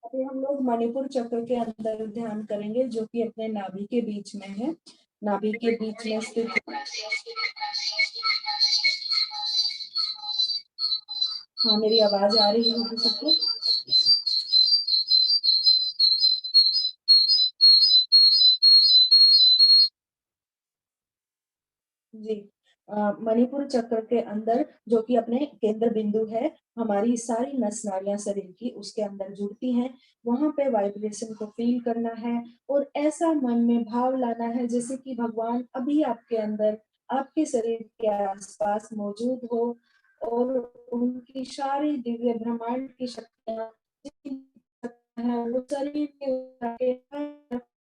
अभी हम लोग मणिपुर चक्र के अंदर ध्यान करेंगे, जो कि अपने नाभि के बीच में है, नाभि के बीच में स्थित। हाँ, मेरी आवाज आ रही है सबको? जी। मणिपुर चक्र के अंदर, जो कि अपने केंद्र बिंदु है, हमारी सारी नस नाड़ियां शरीर की उसके अंदर जुड़ती हैं। वहां पे वाइब्रेशन को फील करना है और ऐसा मन में भाव लाना है जैसे कि भगवान अभी आपके अंदर, आपके शरीर के आसपास मौजूद हो और उनकी सारी दिव्य ब्रह्मांड की शक्तियां है वो शरीर के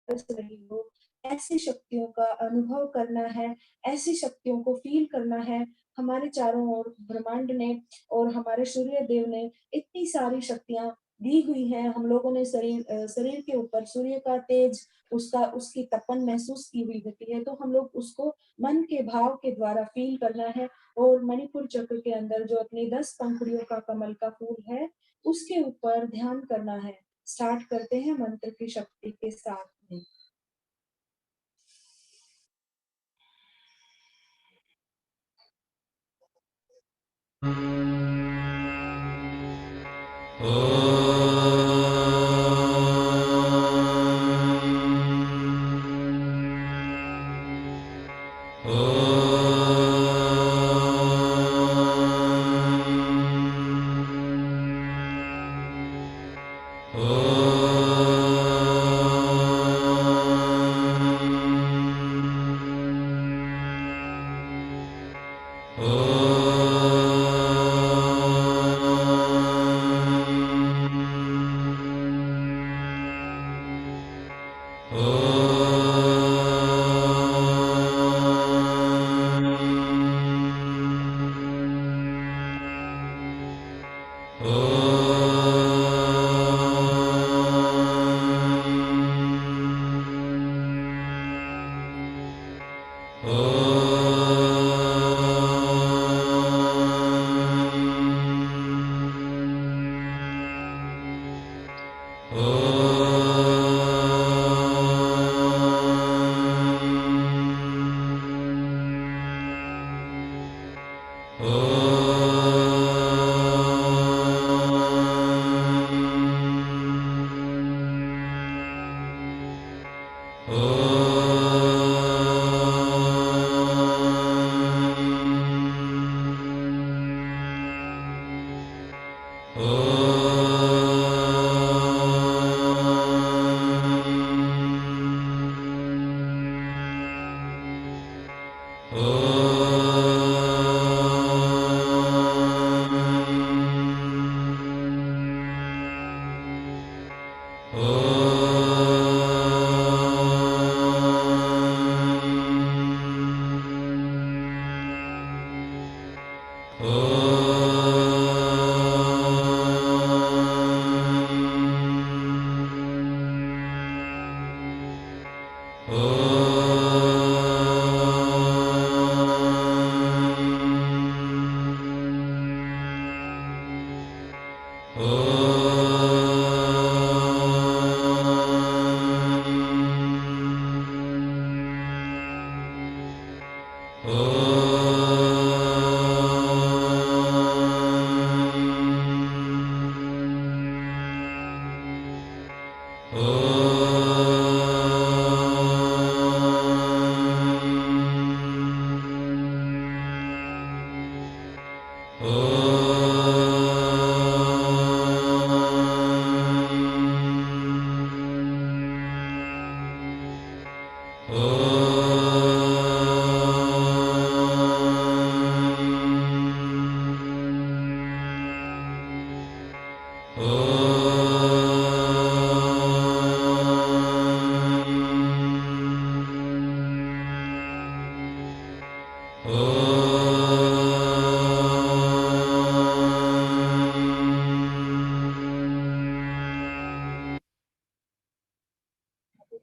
रही हो। ऐसी शक्तियों का अनुभव करना है, ऐसी शक्तियों को फील करना है। हमारे चारों ओर ब्रह्मांड ने और हमारे सूर्य देव ने इतनी सारी शक्तियां दी हुई हैं। हम लोगों ने शरीर के ऊपर सूर्य का तेज, उसकी तपन महसूस की हुई होती है, तो हम लोग उसको मन के भाव के द्वारा फील करना है। और मणिपुर चक्र के अंदर जो अपनी 10 पंखुड़ियों का कमल का फूल है, उसके ऊपर ध्यान करना है। स्टार्ट करते हैं मंत्र की शक्ति के साथ में।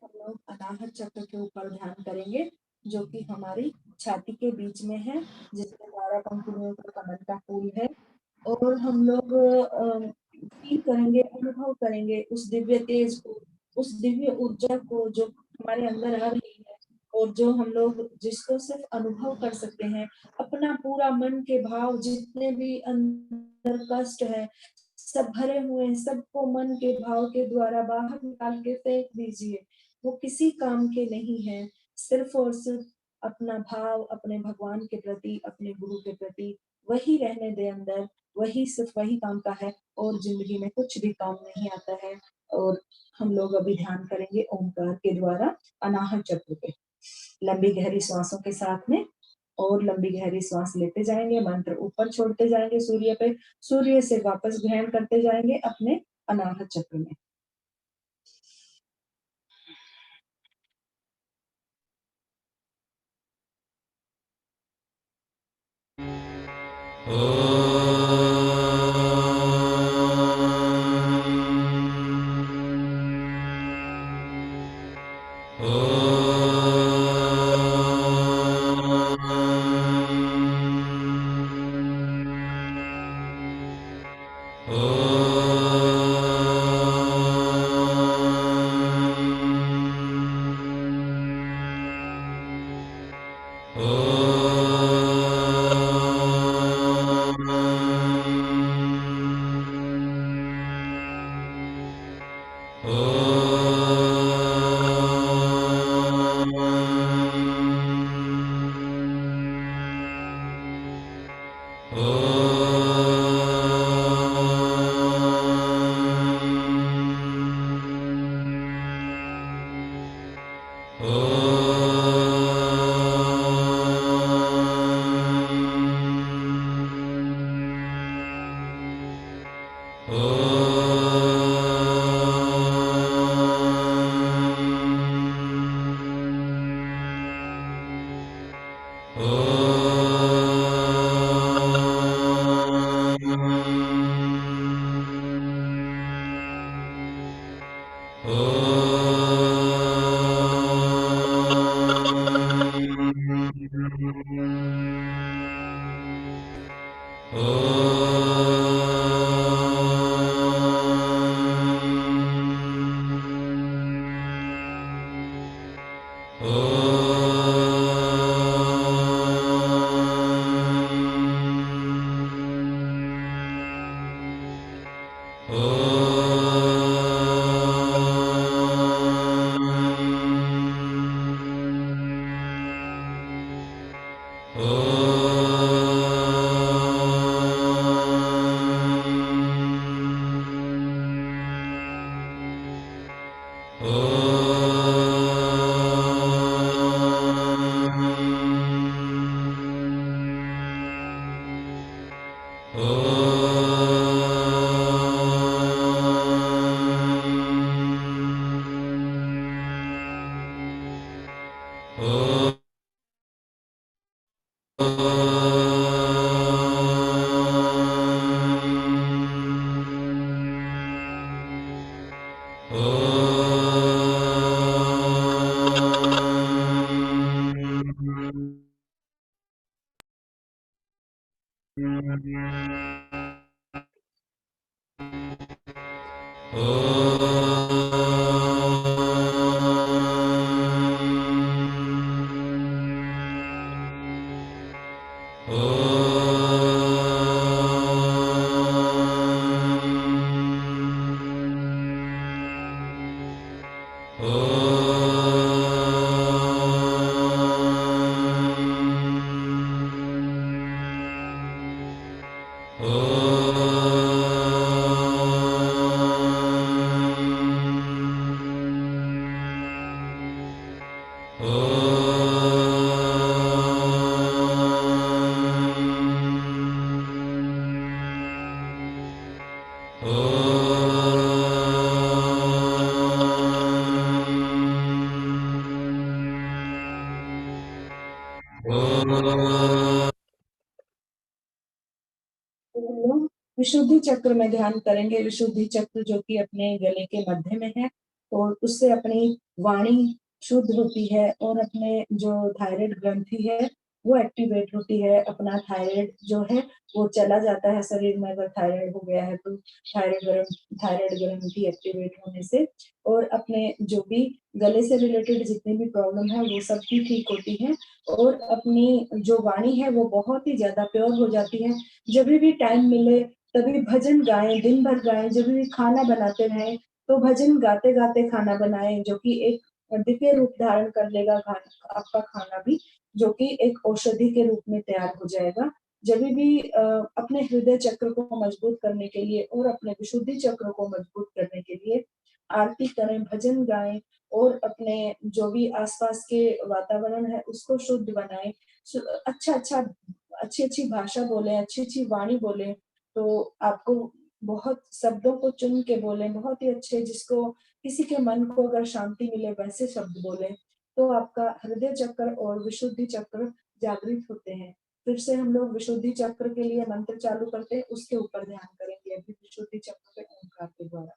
हम लोग अनाहत चक्र के ऊपर ध्यान करेंगे, जो कि हमारी छाती के बीच में है, जिसमें 12 पंखुड़ियों का कमल का फूल है। और हम लोग फील करेंगे, अनुभव करेंगे उस दिव्य तेज को, उस दिव्य ऊर्जा को जो हमारे अंदर आ रही है, और जो हम लोग जिसको सिर्फ अनुभव कर सकते हैं। अपना पूरा मन के भाव, जितने भी अंदर कष्ट है, सब भरे हुए हैं, सबको मन के भाव के द्वारा बाहर निकाल के फेंक दीजिए। वो किसी काम के नहीं है, सिर्फ और सिर्फ अपना भाव अपने भगवान के प्रति, अपने गुरु के प्रति वही रहने दे अंदर, वही सिर्फ वही काम का है, और जिंदगी में कुछ भी काम नहीं आता है। और हम लोग अभी ध्यान करेंगे ओंकार के द्वारा अनाहत चक्र पे, लंबी गहरी सांसों के साथ में। और लंबी गहरी सांस लेते जाएंगे, मंत्र ऊपर छोड़ते जाएंगे सूर्य पे, सूर्य से वापस ग्रहण करते जाएंगे अपने अनाहत चक्र में। विशुद्धि चक्र में ध्यान करेंगे, विशुद्धि चक्र जो कि अपने गले के मध्य में है, और उससे अपनी वाणी शुद्ध होती है और अपने जो थायराइड ग्रंथि है वो एक्टिवेट होती है। अपना थायराइड जो है वो चला जाता है शरीर में, अगर थायराइड हो गया है तो थायराइड ग्रंथि एक्टिवेट होने से, और अपने जो भी गले से रिलेटेड जितनी भी प्रॉब्लम है वो सब भी ठीक होती है। और अपनी जो वाणी है वो बहुत ही ज्यादा प्योर हो जाती है। जब भी टाइम मिले तभी भजन गाएं, दिन भर गाएं, जब भी खाना बनाते रहें तो भजन गाते गाते खाना बनाएं, जो कि एक दिव्य रूप धारण कर लेगा आपका खाना भी, जो कि एक औषधि के रूप में तैयार हो जाएगा। जब भी अपने हृदय चक्र को मजबूत करने के लिए और अपने विशुद्धि चक्र को मजबूत करने के लिए आरती करें, भजन गाएं और अपने जो भी आसपास के वातावरण है उसको शुद्ध बनाएं। अच्छा अच्छा अच्छी अच्छी भाषा बोलें, अच्छी अच्छी वाणी बोलें, तो आपको बहुत शब्दों को चुन के बोलें, बहुत ही अच्छे, जिसको किसी के मन को अगर शांति मिले वैसे शब्द बोलें, तो आपका हृदय चक्र और विशुद्धि चक्र जागृत होते हैं। फिर से हम लोग विशुद्धि चक्र के लिए मंत्र चालू करते हैं, उसके ऊपर ध्यान करेंगे अभी विशुद्धि चक्र के ओंकार के द्वारा।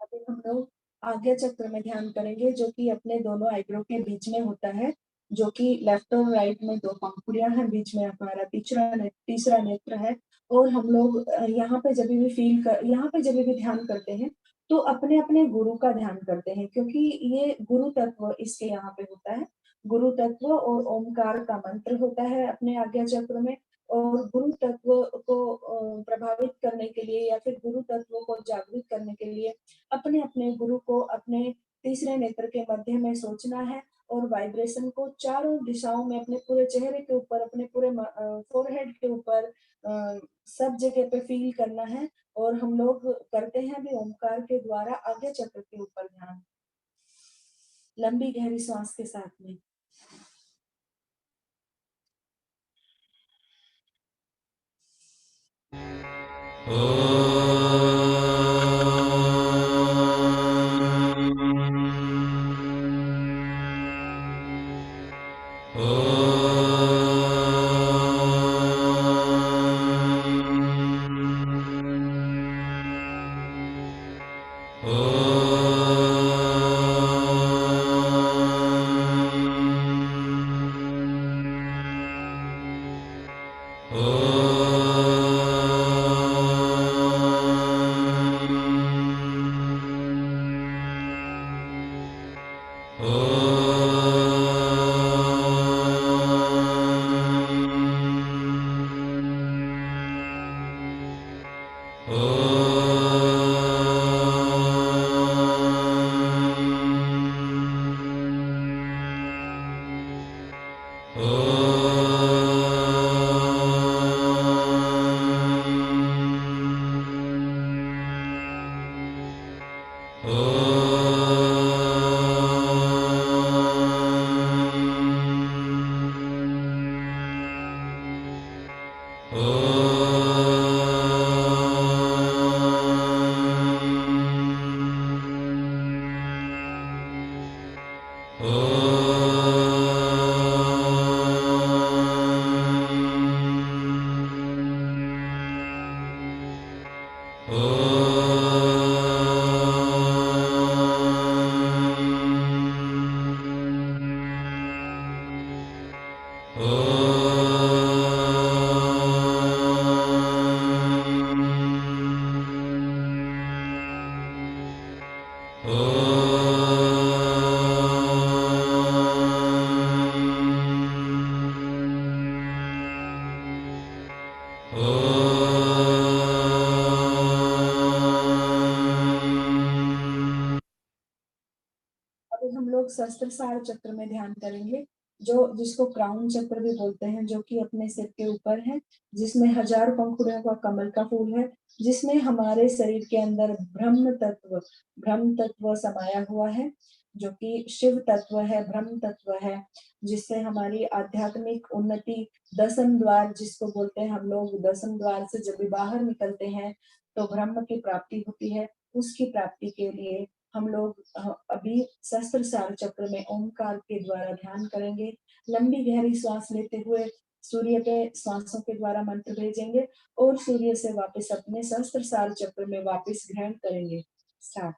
अभी हम लोग आज्ञा चक्र में ध्यान करेंगे, जो कि अपने दोनों आईब्रो के बीच में होता है, जो कि लेफ्ट और राइट में दो पंखुड़ियां हैं, बीच में हमारा तीसरा नेत्र है। और हम लोग यहाँ पे जब भी ध्यान करते हैं तो अपने अपने गुरु का ध्यान करते हैं, क्योंकि ये गुरु तत्व इसके यहाँ पे होता है। गुरु तत्व और ओमकार का मंत्र होता है अपने आज्ञा चक्र में। और गुरु तत्व को प्रभावित करने के लिए या फिर गुरु तत्व को जागृत करने के लिए अपने अपने गुरु को अपने तीसरे नेत्र के मध्य में सोचना है, और वाइब्रेशन को चारों दिशाओं में अपने पूरे चेहरे के ऊपर, अपने पूरे फोरहेड के ऊपर, सब जगह पे फील करना है। और हम लोग करते हैं भी ओमकार के द्वारा आज्ञा चक्र के ऊपर ध्यान, लंबी गहरी सांस के साथ में। अभी हम लोग सहस्त्रसार चक्र में ध्यान करेंगे, जो जिसको क्राउन चक्र भी बोलते हैं, जो कि अपने सिर के ऊपर है, जिसमें हजारों पंखुड़ियों का कमल का फूल है, जिसमें हमारे शरीर के अंदर ब्रह्म तत्व समाया हुआ है, जो कि शिव तत्व है, ब्रह्म तत्व है, जिससे हमारी आध्यात्मिक उन्नति, दसम द्वार जिसको बोलते हैं हम लोग, दसम द्वार से जब भी बाहर निकलते हैं तो ब्रह्म की प्राप्ति होती है। उसकी प्राप्ति के लिए हम लोग अभी सहस्त्रसार चक्र में ओंकार के द्वारा ध्यान करेंगे। लंबी गहरी श्वास लेते हुए सूर्य पे श्वासों के द्वारा मंत्र भेजेंगे और सूर्य से वापस अपने सहस्त्रसार चक्र में वापस ग्रहण करेंगे। स्टार्ट।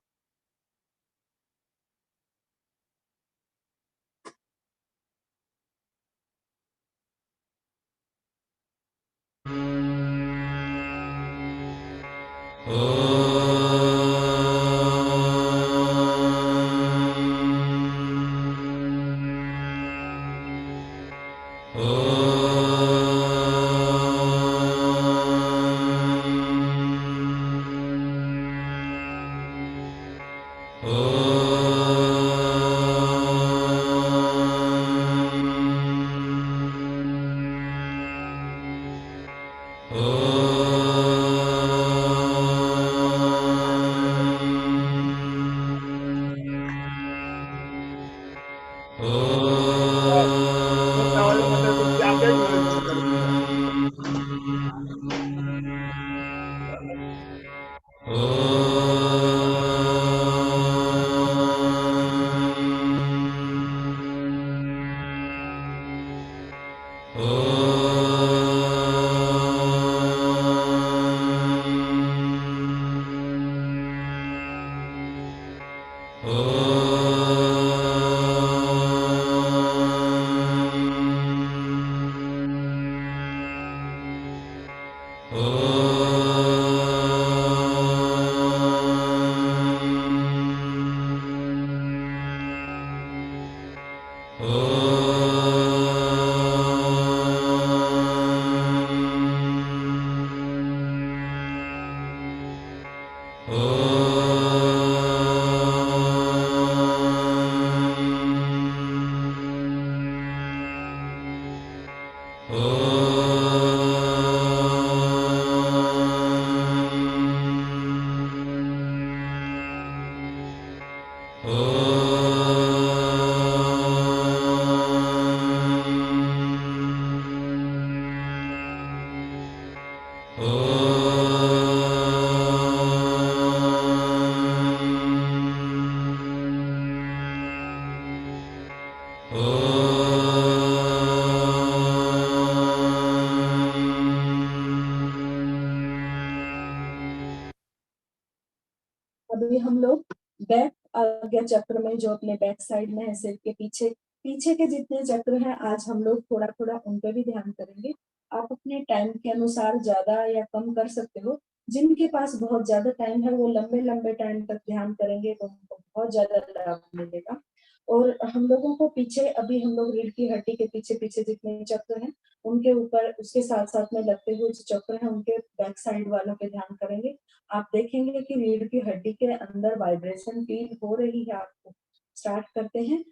अभी हम लोग बैक आज्ञा चक्र में, जो अपने बैक साइड में है, सिर के पीछे पीछे के जितने चक्र हैं, आज हम लोग थोड़ा थोड़ा उन पे भी ध्यान करेंगे। आप अपने टाइम के अनुसार ज्यादा या कम कर सकते हो। जिनके पास बहुत ज्यादा टाइम है वो लंबे लंबे टाइम तक ध्यान करेंगे तो उनको बहुत ज्यादा लाभ मिलेगा। और हम लोगों को पीछे, अभी हम लोग रीढ़ की हड्डी के पीछे पीछे जितने चक्र हैं उनके ऊपर, उसके साथ साथ में लगते हुए जो चक्र हैं उनके बैक साइड वालों पे ध्यान करेंगे। आप देखेंगे कि रीढ़ की हड्डी के अंदर वाइब्रेशन फील हो रही है आपको। स्टार्ट करते हैं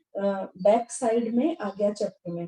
बैक साइड में आज्ञा चक्र में।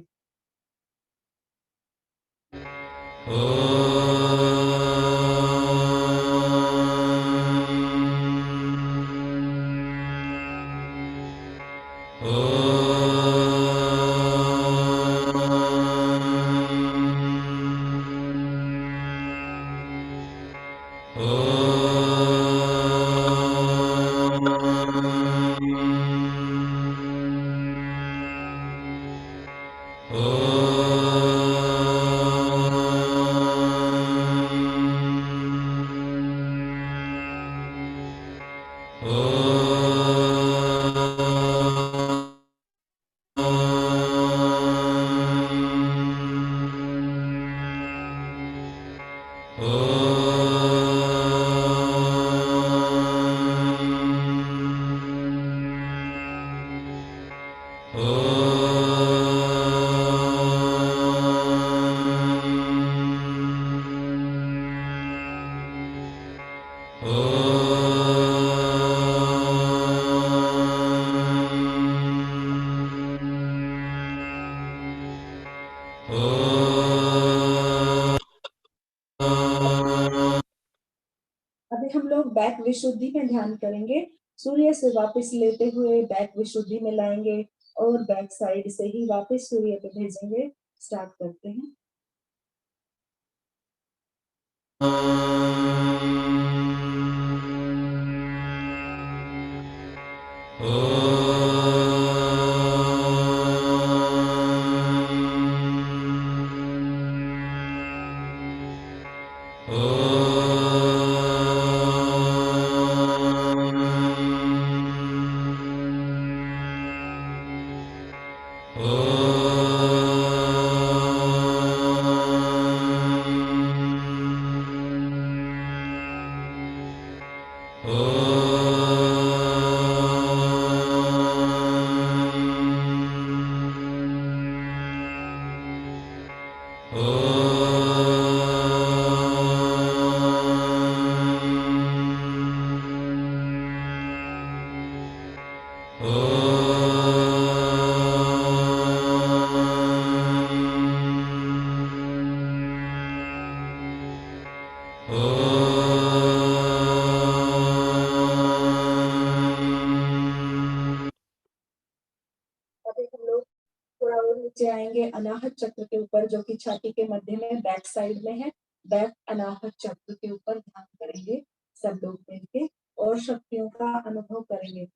अभी हम लोग बैक विशुद्धि में ध्यान करेंगे। सूर्य से वापस लेते हुए बैक विशुद्धि में लाएंगे और बैक साइड से ही वापस सूर्य पे भेजेंगे। स्टार्ट करते हैं। अभी हम लोग थोड़ा और नीचे आएंगे अनाहत चक्र के ऊपर, जो कि छाती के मध्य में बैक साइड में है। बैक अनाहत चक्र के ऊपर ध्यान करेंगे सब लोग मिलके और शक्तियों का अनुभव करेंगे।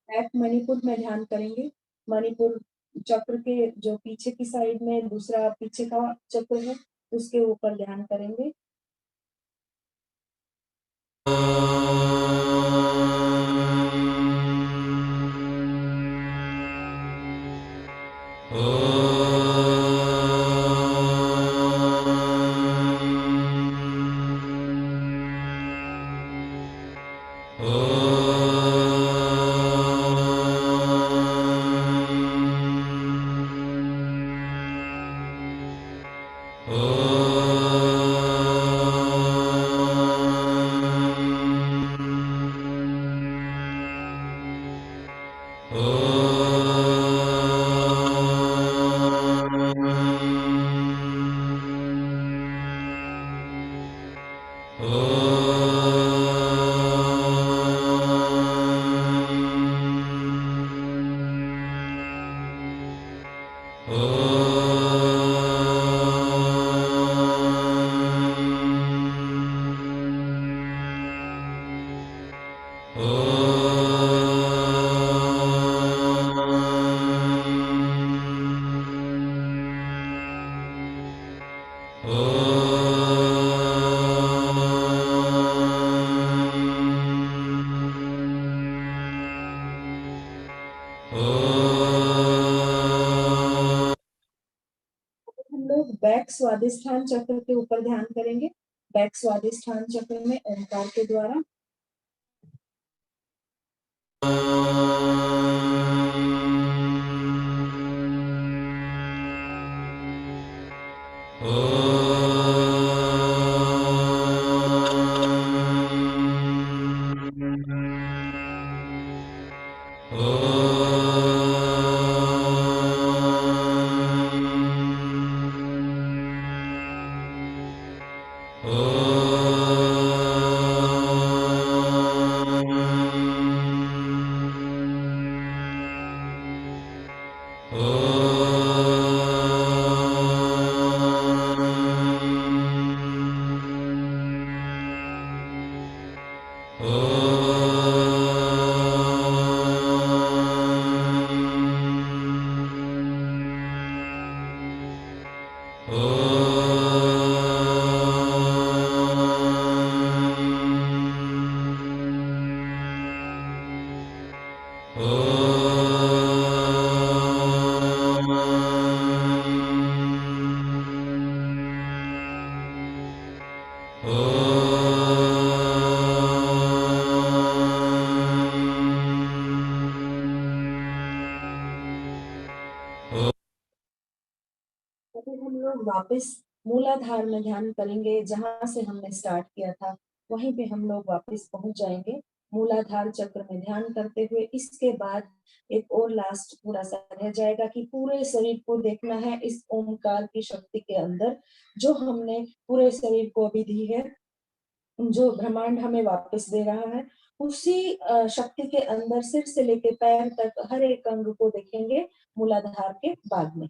बैक मणिपुर में ध्यान करेंगे। मणिपुर चक्र के जो पीछे की साइड में दूसरा पीछे का चक्र है, उसके ऊपर ध्यान करेंगे। हम लोग बैक स्वादिष्ठान चक्र के ऊपर ध्यान करेंगे। बैक स्वादिष्ठान चक्र में ओंकार के द्वारा हम लोग वापस मूलाधार में ध्यान करेंगे। जहां से हमने स्टार्ट किया था वहीं पे हम लोग वापस पहुंच जाएंगे मूलाधार चक्र में ध्यान करते हुए। इसके बाद एक और लास्ट थोड़ा सा रह जाएगा कि पूरे शरीर को देखना है इस ओमकार की शक्ति के अंदर, जो हमने पूरे शरीर को अभी दी है, जो ब्रह्मांड हमें वापस दे रहा है। उसी शक्ति के अंदर सिर से लेके पैर तक हर एक अंग को देखेंगे मूलाधार के बाद में।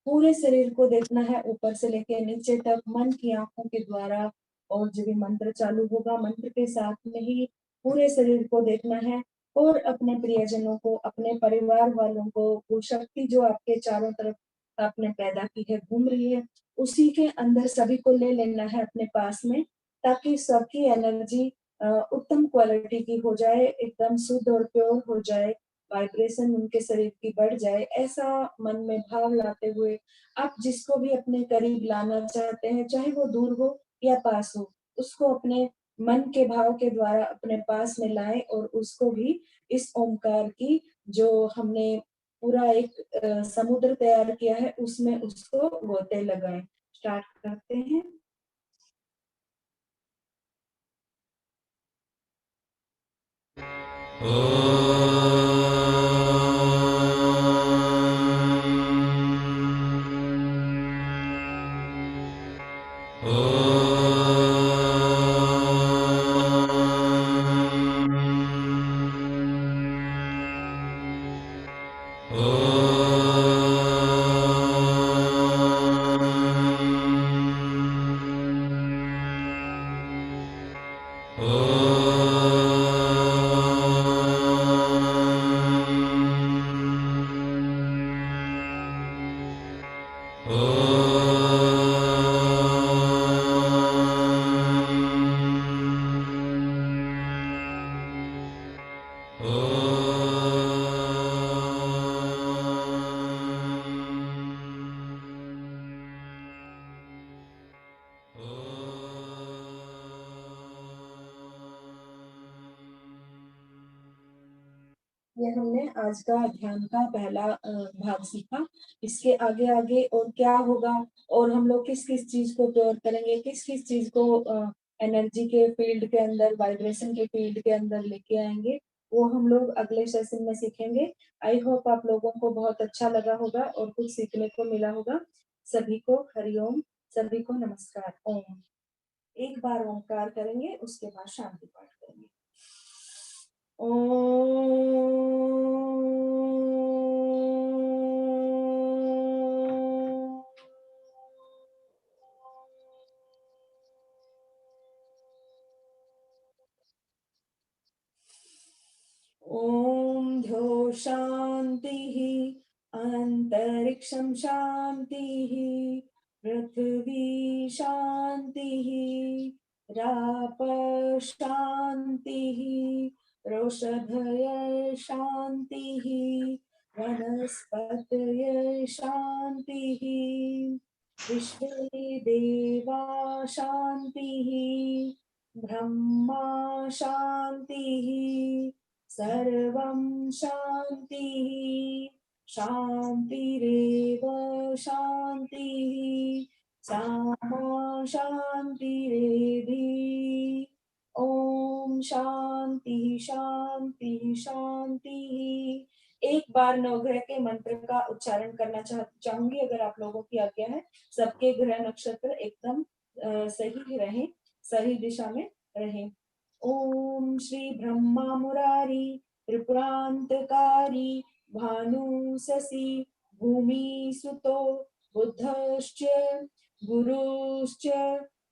पूरे शरीर को देखना है ऊपर से लेके नीचे तक मन की आंखों के द्वारा। और जब भी मंत्र चालू होगा मंत्र के साथ में ही पूरे शरीर को देखना है और अपने प्रियजनों को, अपने परिवार वालों को, वो शक्ति जो आपके चारों तरफ आपने पैदा की है, घूम रही है, उसी के अंदर सभी को ले लेना है अपने पास में, ताकि सबकी एनर्जी उत्तम क्वालिटी की हो जाए, एकदम शुद्ध और प्योर हो जाए, वाइब्रेशन उनके शरीर की बढ़ जाए। ऐसा मन में भाव लाते हुए आप जिसको भी अपने करीब लाना चाहते हैं, चाहे वो दूर हो या पास हो, उसको अपने मन के भाव के द्वारा अपने पास में लाएं और उसको भी इस ओमकार की जो हमने पूरा एक समुद्र तैयार किया है उसमें उसको गोते लगाएं। स्टार्ट करते हैं। आज का ध्यान का पहला भाग सीखा। इसके आगे आगे और क्या होगा और हम लोग किस किस चीज को प्योर करेंगे, किस किस चीज को एनर्जी के फील्ड के अंदर, वाइब्रेशन के फील्ड के अंदर लेके आएंगे, वो हम लोग अगले सेशन में सीखेंगे। आई होप आप लोगों को बहुत अच्छा लगा होगा और कुछ सीखने को मिला होगा। सभी को हरिओम, सभी को नमस्कार। ओम। एक बार ओमकार करेंगे, उसके बाद शांति पाठ करेंगे। ओम ध्यो शांतिः, अंतरिक्षं शांतिः, पृथ्वी शांतिः, राप शांतिः, रोषधय शांतिः, वनस्पतय शांतिः, विश्वे देवा शांतिः, ब्रह्मा शांतिः, सर्वं शांतिः, शांतिरेव शांतिः, सामा शांतिरेधि। ओम शांति शांति शांति। एक बार नवग्रह के मंत्र का उच्चारण करना चाहूंगी, अगर आप लोगों की आज्ञा है। सबके ग्रह नक्षत्र एकदम सही रहे, सही दिशा में रहे। ओम श्री ब्रह्मा मुरारी त्रिपुरांतकारी भानु शशि भूमि सुतो बुद्धश्च गुरुश्च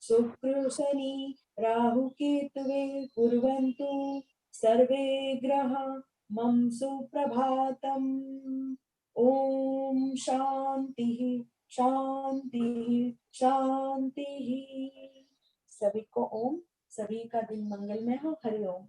शुक्र शनि राहु केतवे कुर्वन्तु सर्वे ग्रह मम सुप्रभातम्। ओम शांति शांति शांति। सभी को ओम, सभी का दिन मंगलमय हो। हरि ओम।